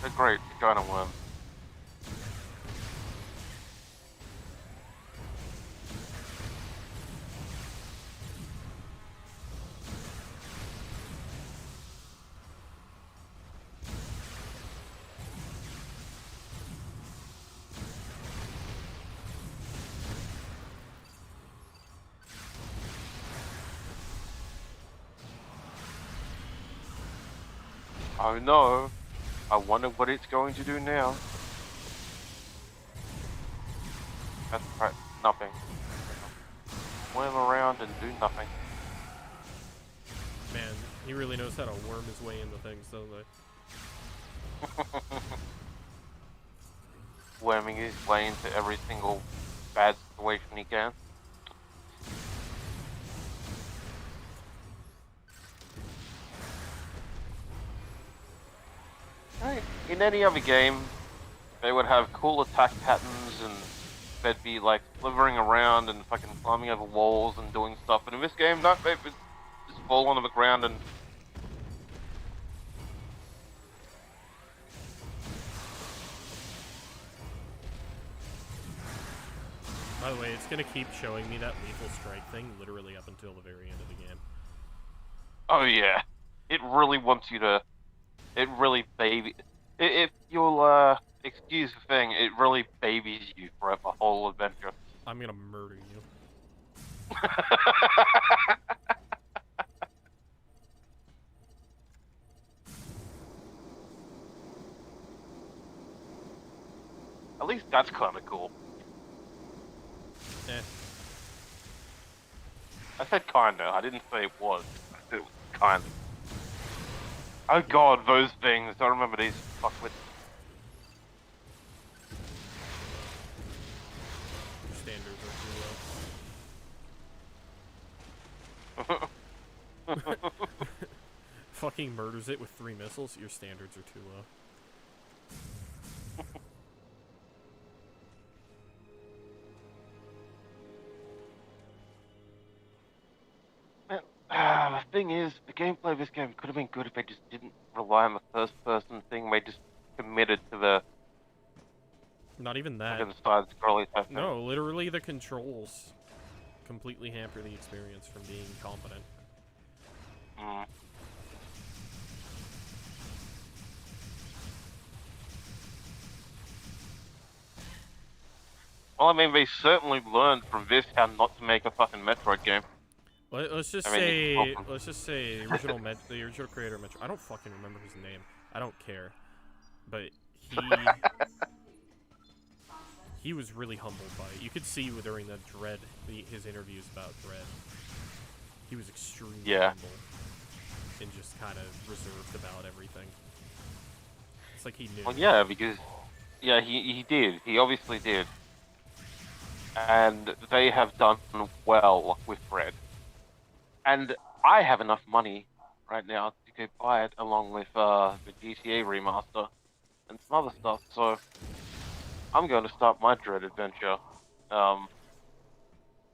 They're great. You're trying to win. Oh no, I wonder what it's going to do now. That's right, nothing. Swim around and do nothing. Man, he really knows how to worm his way into things, doesn't he? Worming his way into every single bad situation he can. In any other game, they would have cool attack patterns and they'd be like slithering around and fucking climbing over walls and doing stuff. But in this game, no, they would just fall onto the ground and... By the way, it's gonna keep showing me that lethal strike thing literally up until the very end of the game. Oh yeah. It really wants you to... It really if you'll excuse the thing, it really babies you throughout the whole adventure. I'm gonna murder you. At least that's kind of cool. Eh. I said kinda, I didn't say it was. I said it was kinda. Oh god, those things. I remember these fuckwits. Your standards are too low. Fucking murders it with 3 missiles. Your standards are too low. thing is, the gameplay of this game could have been good if they just didn't rely on the first-person thing. They just committed to the Not even that. fucking side-scrolling type thing. No, literally the controls completely hamper the experience from being competent. Mm. Well, I mean, they certainly learned from this how not to make a fucking Metroid game. Let's just I mean, say the original creator of Metroid. I don't fucking remember his name. I don't care, but he was really humbled by it. You could see during the Dread, his interviews about Dread, he was extremely humble and just kind of reserved about everything. It's like he knew. Well, yeah, because he did. He obviously did. And they have done well with Red. And I have enough money right now to go buy it along with the GTA remaster and some other stuff. So I'm going to start my Dread adventure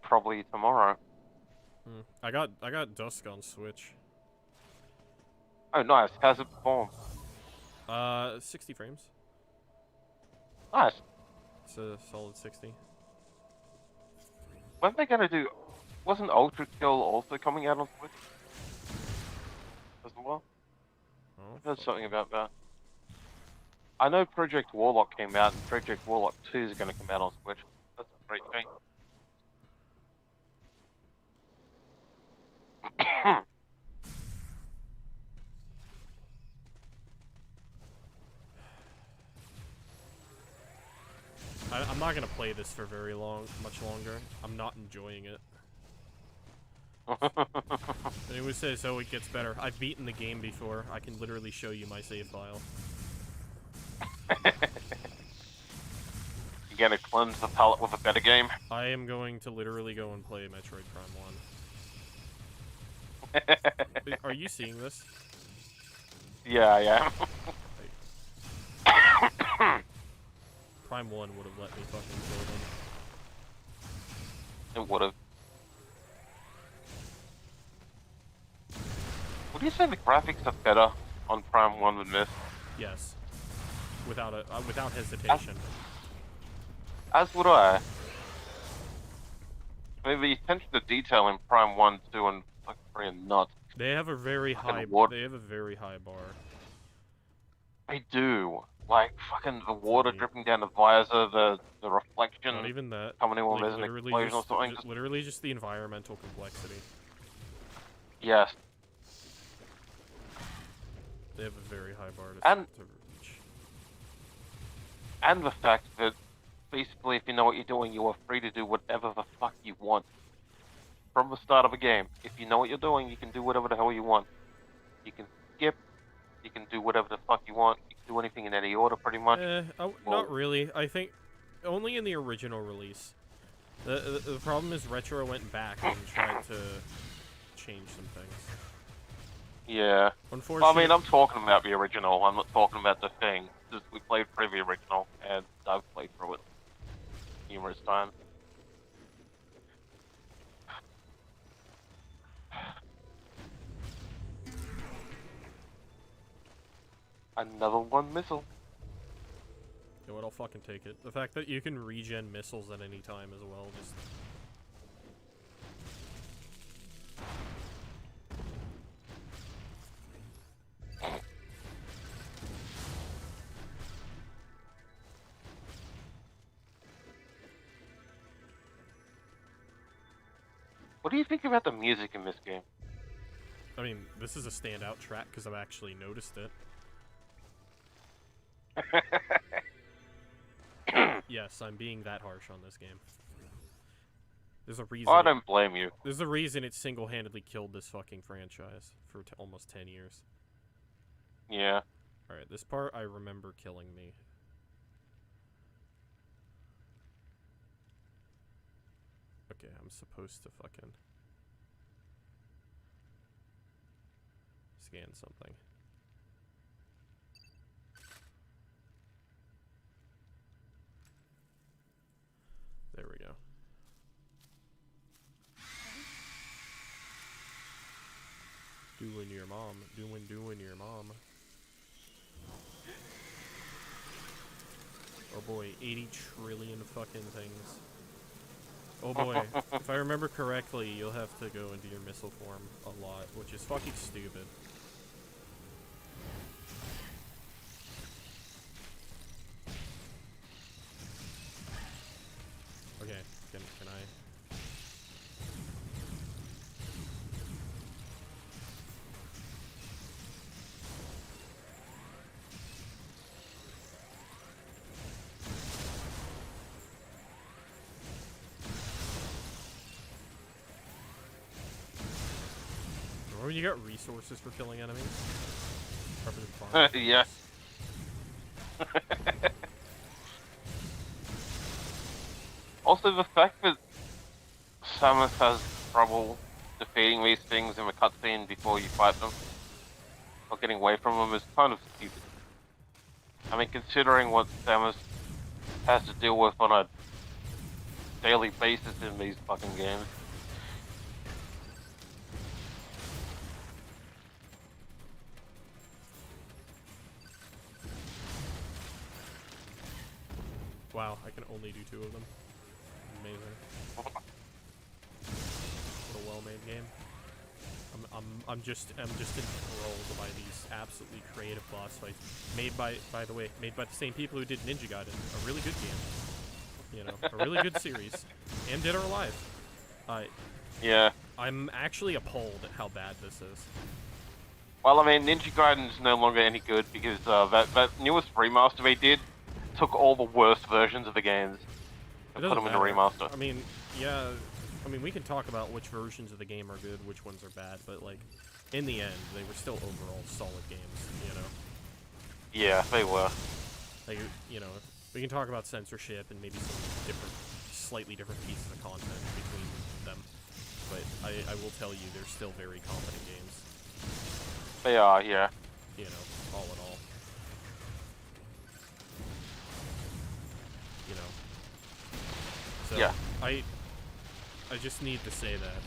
probably tomorrow. I got Dusk on Switch. Oh, nice. How's it perform? 60 frames. Nice. It's a solid 60. When are they gonna do? Wasn't Ultra Kill also coming out on Switch as well? Oh, I heard something about that. I know Project Warlock came out, and Project Warlock 2 is gonna come out on Switch. That's a great thing. I'm not gonna play this for much longer. I'm not enjoying it. Anyone says, oh, it gets better. I've beaten the game before. I can literally show you my save file. You gonna cleanse the palette with a better game? I am going to literally go and play Metroid Prime 1. Are you seeing this? Yeah, yeah. Prime 1 would have let me fucking kill them. It would've. Would you say the graphics are better on Prime 1 than this? Yes. Without hesitation. As would I. I mean, the attention to detail in Prime 1, 2, and fucking 3 are nuts. They have a very high bar. They do. Like, fucking the water dripping down the visor, the reflection. Not even that. Coming in when Like, there's an explosion or something. Literally just the environmental complexity. Yes. They have a very high bar to reach. And the fact that, basically, if you know what you're doing, you are free to do whatever the fuck you want. From the start of a game. If you know what you're doing, you can do whatever the hell you want. You can skip, you can do whatever the fuck you want, you can do anything in any order, pretty much. Not really. I think only in the original release. The problem is Retro went back and tried to change some things. Yeah. Unfortunately, Well, I mean, I'm talking about the original. I'm not talking about the thing. Just, we played through the original, and I've played through it numerous times. Another one missile. You know what? I'll fucking take it. The fact that you can regen missiles at any time as well, just. What do you think about the music in this game? I mean, this is a standout track because I've actually noticed it. Yes, I'm being that harsh on this game. There's a reason. I don't blame you. There's a reason it single-handedly killed this fucking franchise for almost 10 years. Yeah. Alright, this part I remember killing me. Okay, I'm supposed to fucking scan something. There we go. mom. Doing your mom. Oh boy, 80 trillion fucking things. Oh boy, if I remember correctly, you'll have to go into your missile form a lot, which is fucking stupid. Okay, can I? Remember when you got resources for killing enemies? Yeah. Also, the fact that Samus has trouble defeating these things in the cutscene before you fight them, or getting away from them, is kind of stupid. I mean, considering what Samus has to deal with on a daily basis in these fucking games. Wow, I can only do 2 of them. Amazing. What a well-made game. I'm just enthralled by these absolutely creative boss fights. Made by the way, made by the same people who did Ninja Gaiden. A really good game. You know, a really good series. And Dead or Alive. Yeah. I'm actually appalled at how bad this is. Well, I mean, Ninja Gaiden is no longer any good because that newest remaster they did took all the worst versions of the games and put them in a remaster. I mean, yeah, I mean, we can talk about which versions of the game are good, which ones are bad, but, like, in the end, they were still overall solid games, you know? Yeah, they were. Like, you know, we can talk about censorship and maybe some different, slightly different pieces of content between them, but I will tell you, they're still very competent games. They are, yeah. You know, all in all. You know. So, yeah. I just need to say that.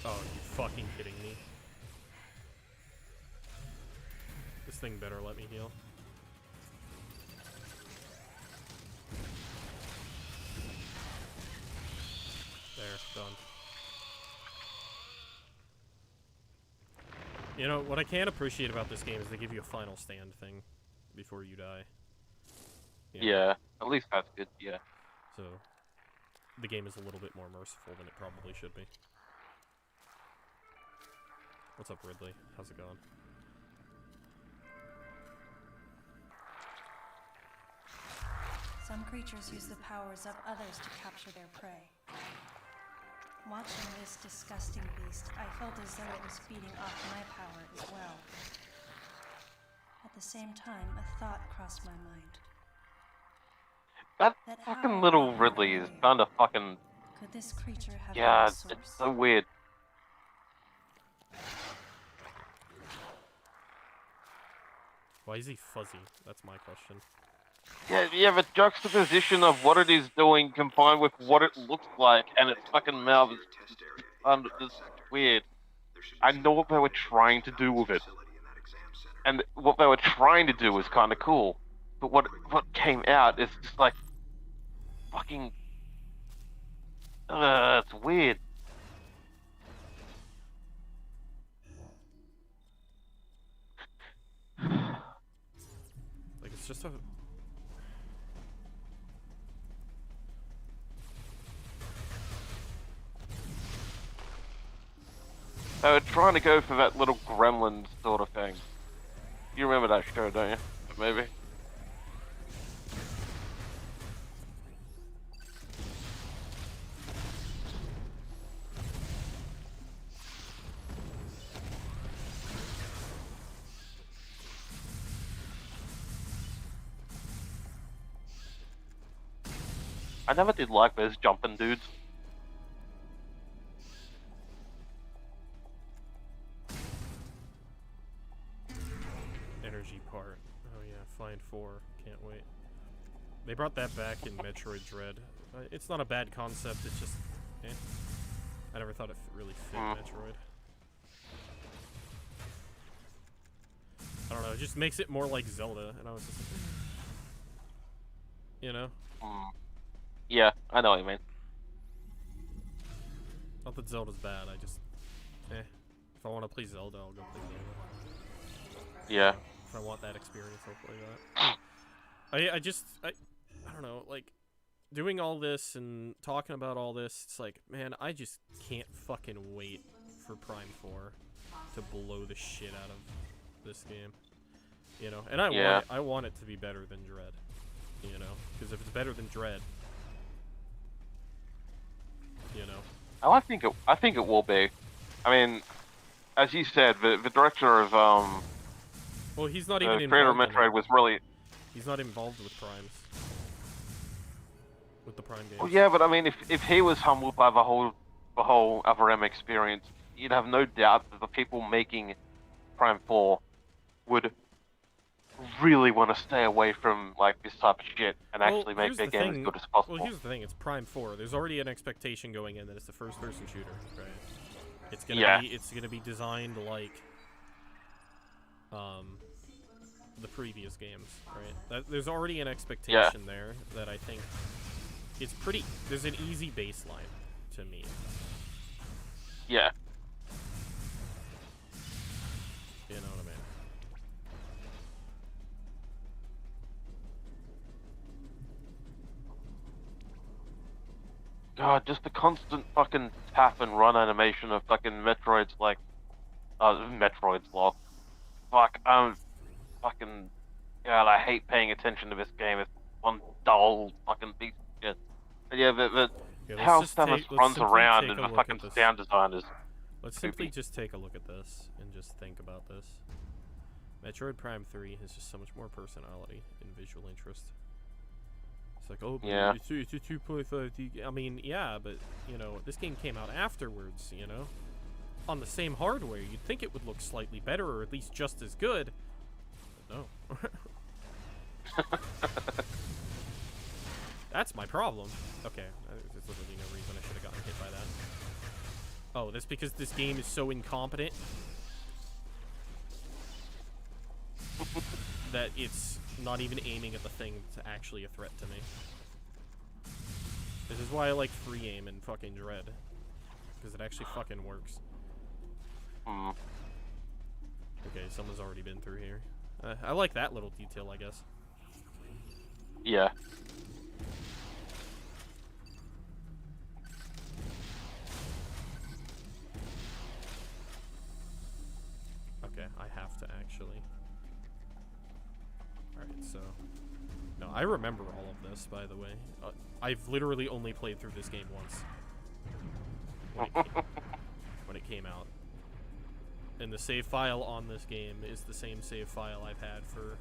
Oh, are you fucking kidding me? This thing better let me heal. There, done. You know, what I can appreciate about this game is they give you a final stand thing before you die. You know? Yeah, at least that's good, yeah. So, the game is a little bit more merciful than it probably should be. What's up, Ridley? How's it going? Some creatures use the powers of others to capture their prey. Watching this disgusting beast, I felt as though it was feeding off my power as well. At the same time, a thought crossed my mind. That how fucking little I Ridley is earlier, kinda fucking... Could this creature have Yeah, been a source? it's so weird. Why is he fuzzy? That's my question. Yeah, the juxtaposition of what it is doing combined with what it looks like and its fucking mouth is just weird. I know what they were trying to do with it. And what they were trying to do was kinda cool. But what came out is just like... fucking... it's weird. Like, it's just a... They were trying to go for that little gremlin sort of thing. You remember that show, don't you? Maybe. I never did like those jumping dudes. Energy part. Oh yeah, Find 4. Can't wait. They brought that back in Metroid Dread. It's not a bad concept, it's just... eh. I never thought it really fit Metroid. I don't know, it just makes it more like Zelda, and I was just like... you know? Yeah, I know what you mean. Not that Zelda's bad, I just... If I want to play Zelda, I'll go play Zelda. Yeah. If I want that experience, I'll play that. I don't know, like, doing all this and talking about all this, it's like, man, I just can't fucking wait for Prime 4 to blow the shit out of this game. You know? And I want it to be better than Dread. You know? Because if it's better than Dread, you know? Oh, I think it will be. I mean, as you said, the director of well, he's not even the creator of involved Metroid was really... He's not involved with Primes. With the Prime games. Well, yeah, but I mean, if he was humbled by the whole Other M experience, you'd have no doubt that the people making Prime 4 would really want to stay away from like this type of shit and actually make their game as good as possible. Well, here's the thing: it's Prime 4. There's already an expectation going in that it's the first-person shooter, right? It's gonna be designed like the previous games, right? There's already an expectation there that I think it's pretty. There's an easy baseline to me. Yeah. You know what I mean? God, just the constant fucking tap and run animation of fucking Metroid's like, Metroid's log. Fuck, fucking, God, I hate paying attention to this game. It's one dull fucking piece of shit. But yeah, how Samus runs around and the fucking sound design is... Let's simply just take a look at this and just think about this. Metroid Prime 3 has just so much more personality and visual interest. It's like, oh, yeah. it's a 2.5D. I mean, yeah, but, you know, this game came out afterwards, you know? On the same hardware, you'd think it would look slightly better, or at least just as good. But no. That's my problem. Okay, there's literally no reason I should have gotten hit by that. Oh, that's because this game is so incompetent that it's not even aiming at the thing that's actually a threat to me. This is why I like free aim in fucking Dread. Because it actually fucking works. Okay, someone's already been through here. I like that little detail, I guess. Yeah. Okay, I have to actually. Alright, so... No, I remember all of this, by the way. I've literally only played through this game once. When it came out. And the save file on this game is the same save file I've had for...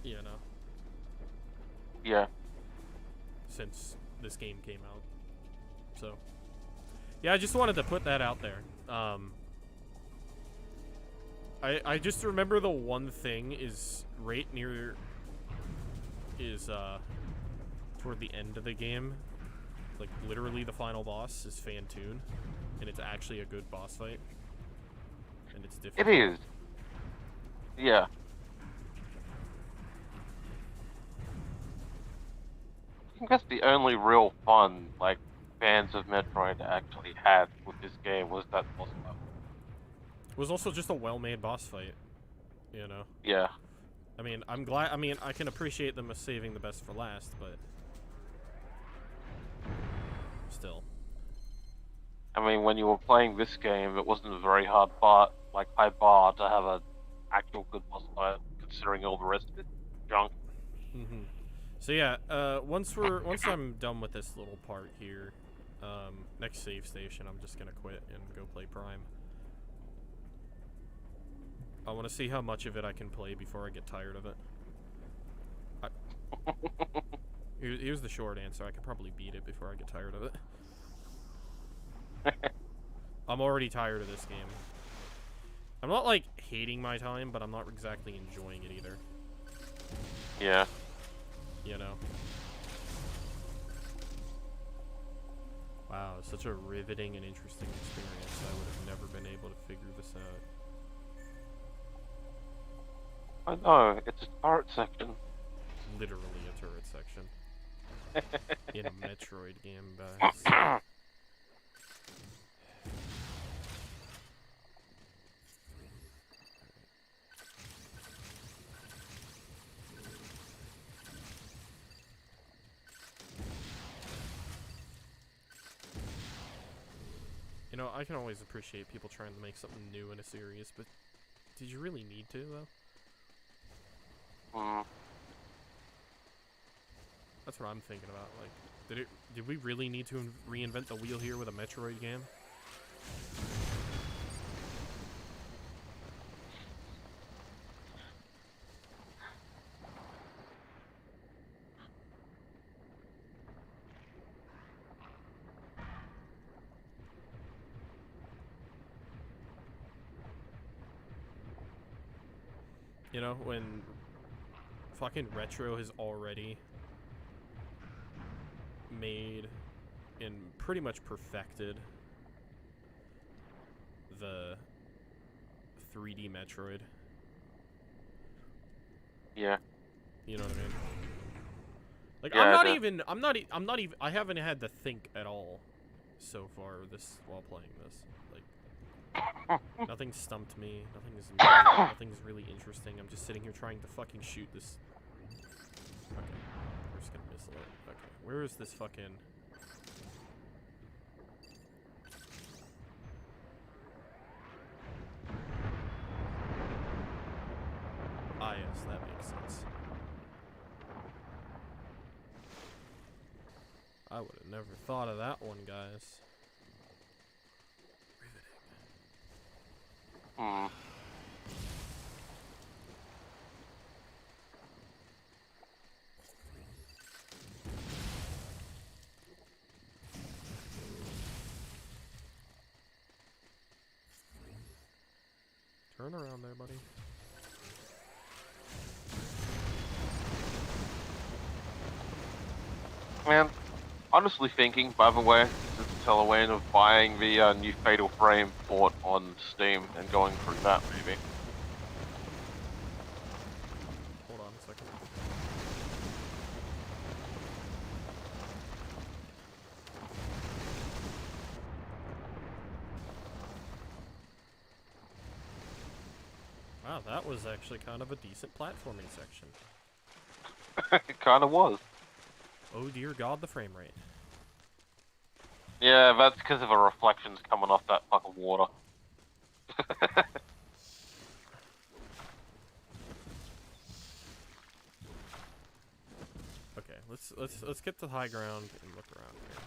you know... Yeah. Since this game came out. So... yeah, I just wanted to put that out there. I just remember the one thing is right near... toward the end of the game. Like, literally the final boss is Fantoon. And it's actually a good boss fight. And it's difficult. It is. Yeah. I think that's the only real fun, like, fans of Metroid actually had with this game was that boss fight. It was also just a well-made boss fight. You know? Yeah. I mean, I'm glad... I mean, I can appreciate them as saving the best for last, but... still. I mean, when you were playing this game, it wasn't a very high bar to have an actual good boss fight, considering all the rest of it junk. Mm-hmm. So yeah, once I'm done with this little part here, next save station, I'm just gonna quit and go play Prime. I want to see how much of it I can play before I get tired of it. Here's the short answer. I could probably beat it before I get tired of it. I'm already tired of this game. I'm not, like, hating my time, but I'm not exactly enjoying it either. Yeah. You know? Wow, such a riveting and interesting experience. I would have never been able to figure this out. I know, it's a turret section. Literally a turret section. In a Metroid game, guys. You know, I can always appreciate people trying to make something new in a series, but did you really need to, though? That's what I'm thinking about. Like, did we really need to reinvent the wheel here with a Metroid game? You know, when fucking Retro has already made and pretty much perfected the 3D Metroid. Yeah. You know what I mean? Like, Yeah, I'm not even, I haven't had to think at all so far while playing this. Like, nothing stumped me. Nothing's really interesting. I'm just sitting here trying to fucking shoot this. Okay, we're just gonna missile it. Okay, where is this fucking? Ah, yes, that makes sense. I would have never thought of that one, guys. Hmm. Turn around there, buddy. Man, honestly thinking, by the way, this is Halloween, of buying the new Fatal Frame port on Steam and going through that, maybe. Hold on a second. Wow, that was actually kind of a decent platforming section. It kind of was. Oh dear God, the frame rate. Yeah, that's because of the reflections coming off that fucking water. Okay, let's get to high ground and look around here.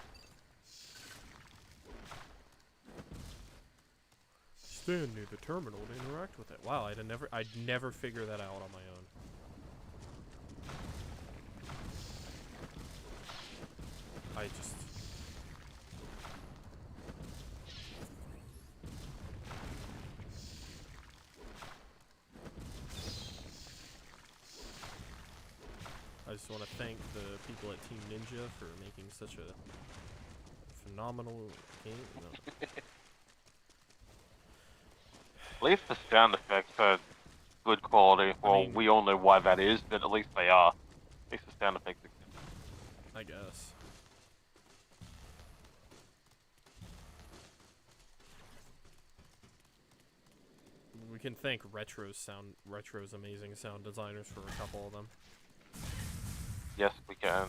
Stand near the terminal to interact with it. Wow, I'd never figure that out on my own. I just... I just want to thank the people at Team Ninja for making such a phenomenal game. No. At least the sound effects are good quality. Well, I mean, we all know why that is, but at least they are. At least the sound effects are good. I guess. We can thank Retro's amazing sound designers for a couple of them. Yes, we can.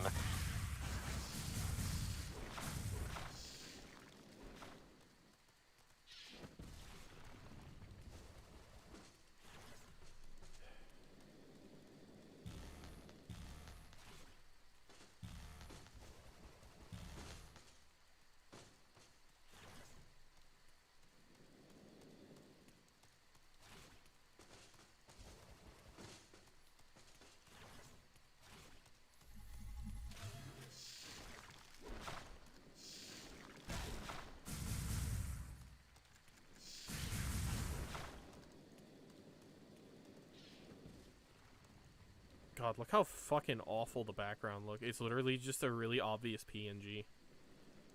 God, look how fucking awful the background look. It's literally just a really obvious PNG.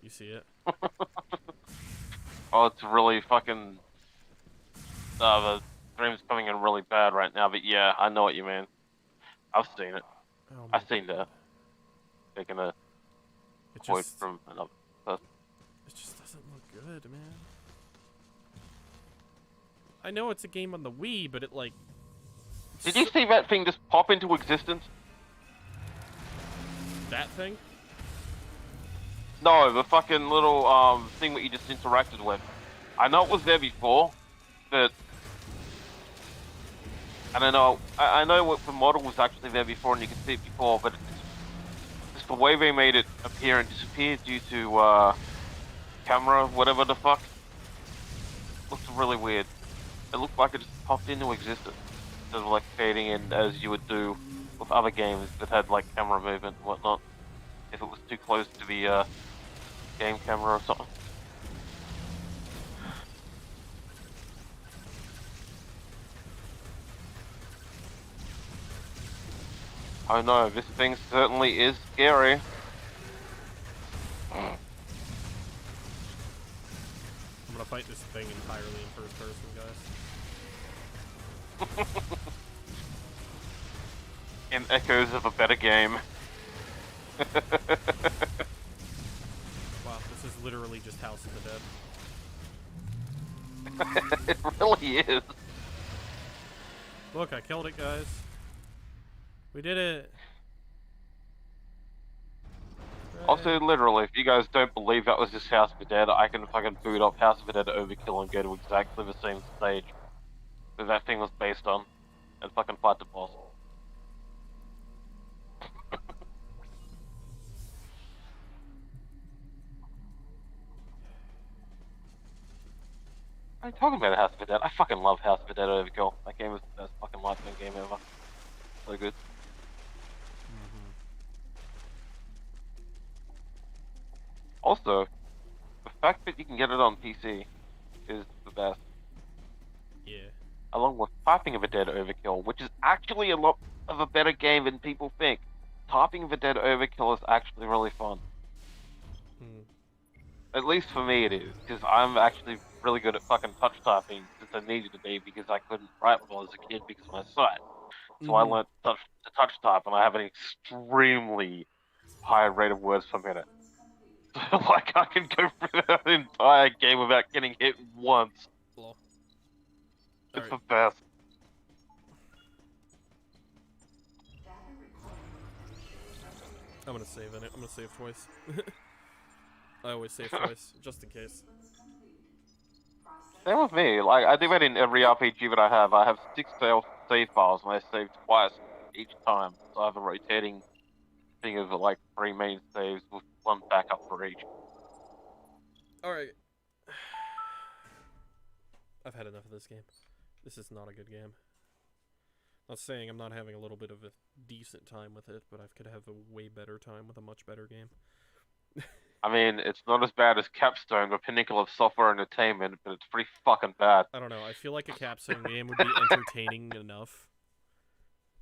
You see it? Oh, it's really fucking... the stream's coming in really bad right now, but yeah, I know what you mean. I've seen it. Oh my I've seen that. Taking a It quote just, from another person. it just doesn't look good, man. I know it's a game on the Wii, but it like... Did you see that thing just pop into existence? That thing? No, the fucking little thing that you just interacted with. I know it was there before, but I don't know. I know what the model was actually there before, and you can see it before, but it's just the way they made it appear and disappear due to camera, whatever the fuck. Looks really weird. It looked like it just popped into existence, instead of like fading in as you would do with other games that had like camera movement and whatnot. If it was too close to the game camera or something. Oh no, this thing certainly is scary. I'm gonna fight this thing entirely in first person, guys. In echoes of a better game. Wow, this is literally just House of the Dead. It really is. Look, I killed it, guys. We did it. Also, literally, if you guys don't believe that was just House of the Dead, I can fucking boot up House of the Dead Overkill and go to exactly the same stage that thing was based on, and fucking fight the boss. What are you talking about, House of the Dead? I fucking love House of the Dead Overkill. That game was the best fucking lifetime game ever. So good. Also, the fact that you can get it on PC is the best. Yeah. Along with Typing of a Dead Overkill, which is actually a lot of a better game than people think. Typing of a Dead Overkill is actually really fun. At least for me it is, because I'm actually really good at fucking touch typing, since I needed to be because I couldn't write when I was a kid because of my sight. So I learned to touch type, and I have an extremely high rate of words per minute. So, like, I can go through the entire game without getting hit once. Lol. It's the best. I'm gonna save in it. I'm gonna save twice. I always save twice, just in case. Same with me. Like, I do that in every RPG that I have. I have 6 save files, and I save twice each time. So I have a rotating thing of, like, 3 main saves with 1 backup for each. Alright. I've had enough of this game. This is not a good game. Not saying I'm not having a little bit of a decent time with it, but I could have a way better time with a much better game. I mean, it's not as bad as Capstone, the pinnacle of software entertainment, but it's pretty fucking bad. I don't know. I feel like a Capstone game would be entertaining enough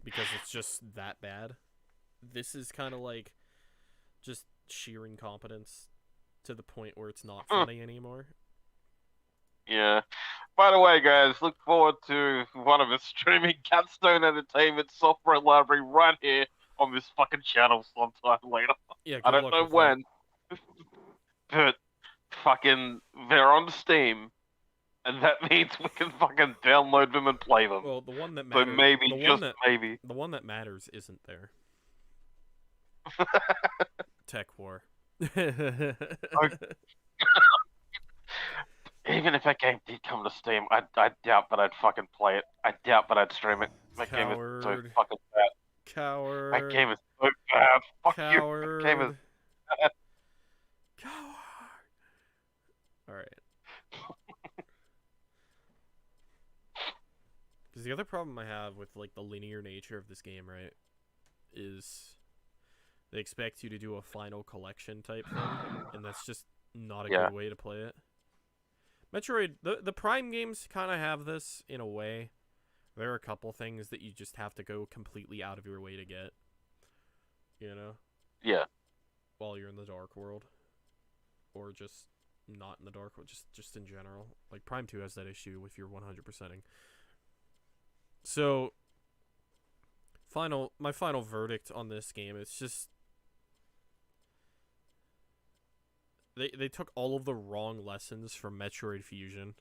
because it's just that bad. This is kind of like just sheer incompetence to the point where it's not funny anymore. Yeah. By the way, guys, look forward to one of us streaming Capstone Entertainment software library right here on this fucking channel sometime later. Yeah, I don't know when. But fucking, they're on Steam, and that means we can fucking download them and play them. Well, the one that matters. So maybe, maybe. The one that matters isn't there. Tech War. Even if that game did come to Steam, I doubt that I'd fucking play it. I doubt that I'd stream it. That game is so fucking bad. Coward. That game is so bad. Fuck Coward. you. That game is bad. Coward. Alright. Because the other problem I have with, like, the linear nature of this game, right, is they expect you to do a final collection type thing, and that's just not a good way to play it. Metroid, the Prime games kind of have this in a way, There are a couple things that you just have to go completely out of your way to get. You know? Yeah. While you're in the Dark World. Or just not in the Dark World, just in general. Like, Prime 2 has that issue if you're 100%ing. So, my final verdict on this game, it's just... They took all of the wrong lessons from Metroid Fusion.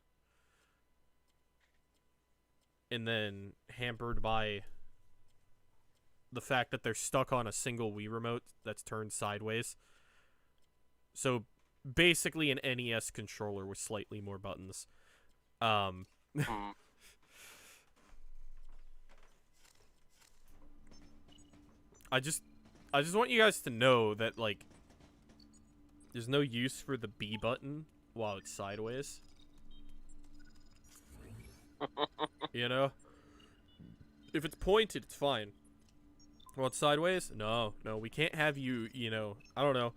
And then hampered by the fact that they're stuck on a single Wii remote that's turned sideways. So basically an NES controller with slightly more buttons. I just want you guys to know that, like, there's no use for the B button while it's sideways. You know? If it's pointed, it's fine. Well, it's sideways? No, we can't have you, you know, I don't know,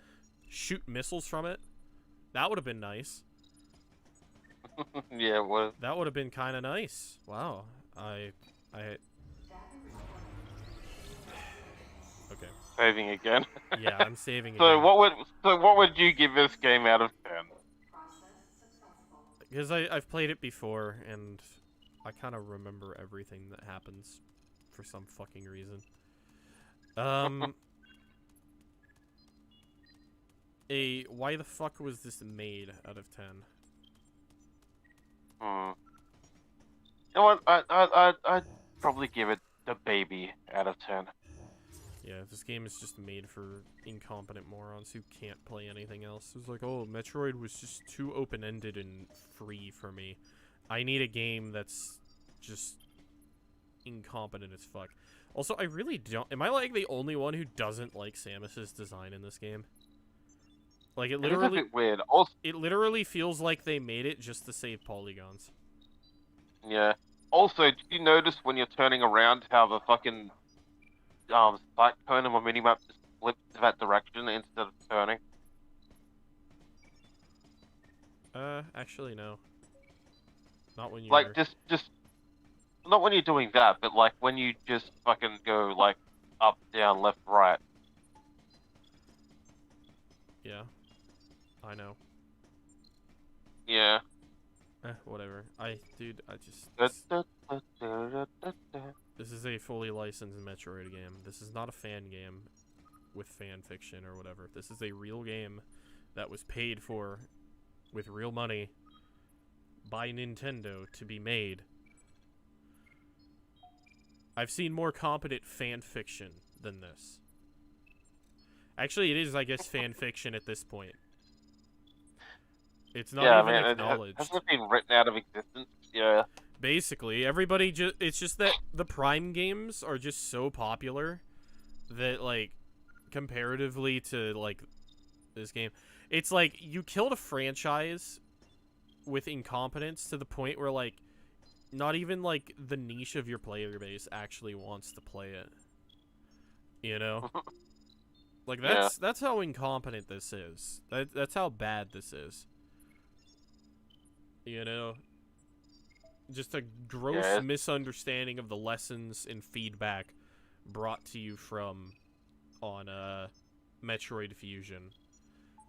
shoot missiles from it. That would have been nice. Yeah, what? That would have been kind of nice. Wow. Okay. Saving again. Yeah, I'm saving it. So what would you give this game out of 10? Because I've played it before, and I kind of remember everything that happens for some fucking reason. Why the fuck was this made out of 10? You know what? I'd probably give it the baby out of 10. Yeah, this game is just made for incompetent morons who can't play anything else. It's like, oh, Metroid was just too open-ended and free for me. I need a game that's just incompetent as fuck. Also, I really don't... Am I, like, the only one who doesn't like Samus's design in this game? Like, it literally... It's a bit weird. Also, it literally feels like they made it just to save polygons. yeah. Also, did you notice when you're turning around how the fucking... sight cone on my minimap just flips to that direction instead of turning? Actually, no. Not when you're... Like, just... Not when you're doing that, but, like, when you just fucking go, like, up, down, left, right. Yeah. I know. Yeah. Whatever. Dude, I just... This is a fully licensed Metroid game. This is not a fan game with fan fiction or whatever. This is a real game that was paid for with real money by Nintendo to be made. I've seen more competent fan fiction than this. Actually, it is, I guess, fan fiction at this point. It's not even acknowledged. Hasn't it been written out of existence? Yeah. Basically, everybody it's just that the Prime games are just so popular that, like, comparatively to, like, this game, it's like you killed a franchise with incompetence to the point where, like, not even, like, the niche of your player base actually wants to play it. You know? Like, that's how incompetent this is. That's how bad this is. You know? Just a gross misunderstanding of the lessons and feedback brought to you from on Metroid Fusion.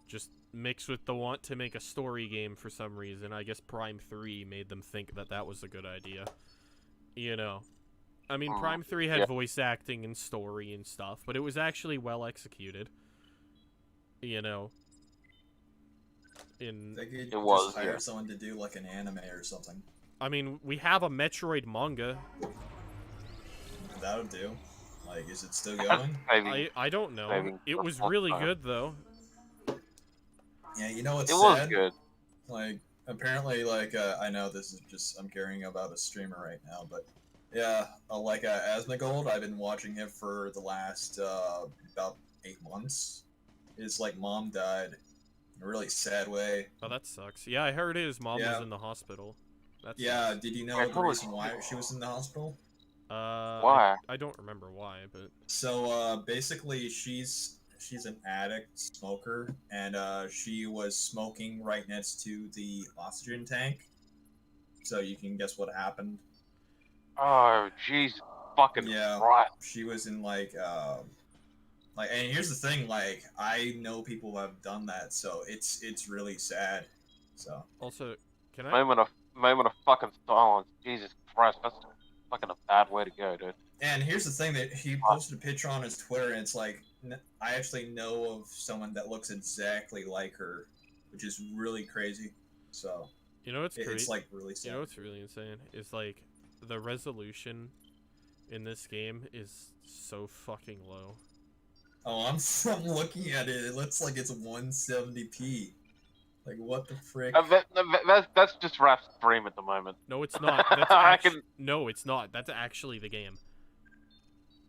Just mixed with the want to make a story game for some reason. I guess Prime 3 made them think that that was a good idea. You know. I mean, Prime 3 had voice acting and story and stuff, but it was actually well executed. You know. They could just hire someone to do, like, an anime or something. I mean, we have a Metroid manga. That would do. Like, is it still going? I don't know. It was really good, though. Yeah, you know what's sad? It was good. Like, apparently, like, I know this is just, I'm caring about a streamer right now, but, yeah, like, Asmongold, I've been watching him for the last, about 8 months. His, like, mom died in a really sad way. Oh, that sucks. Yeah, I heard his mom was in the hospital. That's did you know the reason why she was in the hospital? Why? I don't remember why, but... So, basically, she's an addict smoker, and, she was smoking right next to the oxygen tank. So you can guess what happened. Oh, Jesus fucking Yeah, Christ. she was in like, and here's the thing, like, I know people who have done that, so it's really sad. So Also, can I? Moment of fucking silence. Jesus Christ, that's fucking a bad way to go, dude. and here's the thing that he posted a picture on his Twitter, and it's like I actually know of someone that looks exactly like her, which is really crazy. So You know what's crazy? it's like really sad. You know what's really insane? Is like the resolution in this game is so fucking low. Oh, I'm looking at it. It looks like it's 170p. Like, what the frick? That's just Raph's stream at the moment. No, it's not. That's I No, it's not. That's actually the game.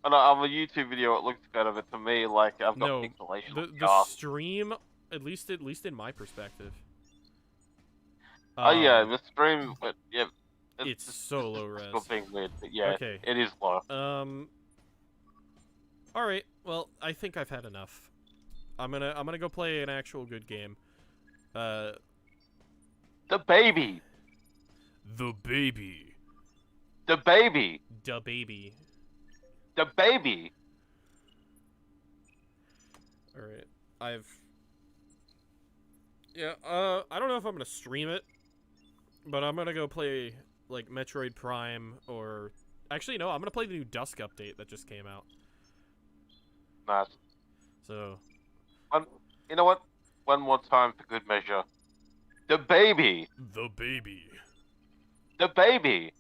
on a YouTube video, it looks better, but to me, like, I've got No, pixelation. the stream, at least in my perspective. Oh yeah, the stream, but yeah, it's so low res. Still being weird, but yeah, Okay. it is low. All right. Well, I think I've had enough. I'm gonna go play an actual good game. The baby. The baby. The baby. The baby. The baby. All right. Yeah. I don't know if I'm gonna stream it, but I'm gonna go play like Metroid Prime or actually no, I'm gonna play the new Dusk update that just came out. Nice. So. You know what? One more time for good measure. The baby. The baby. The baby.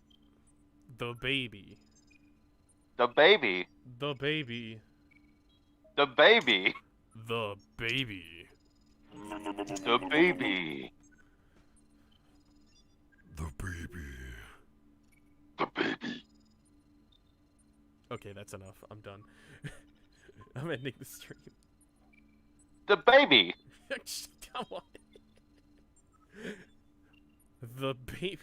The baby. The baby. The baby. The baby. The baby. The baby. The baby. The baby. Okay, that's enough. I'm done. I'm ending the stream. The baby. Come on. The baby.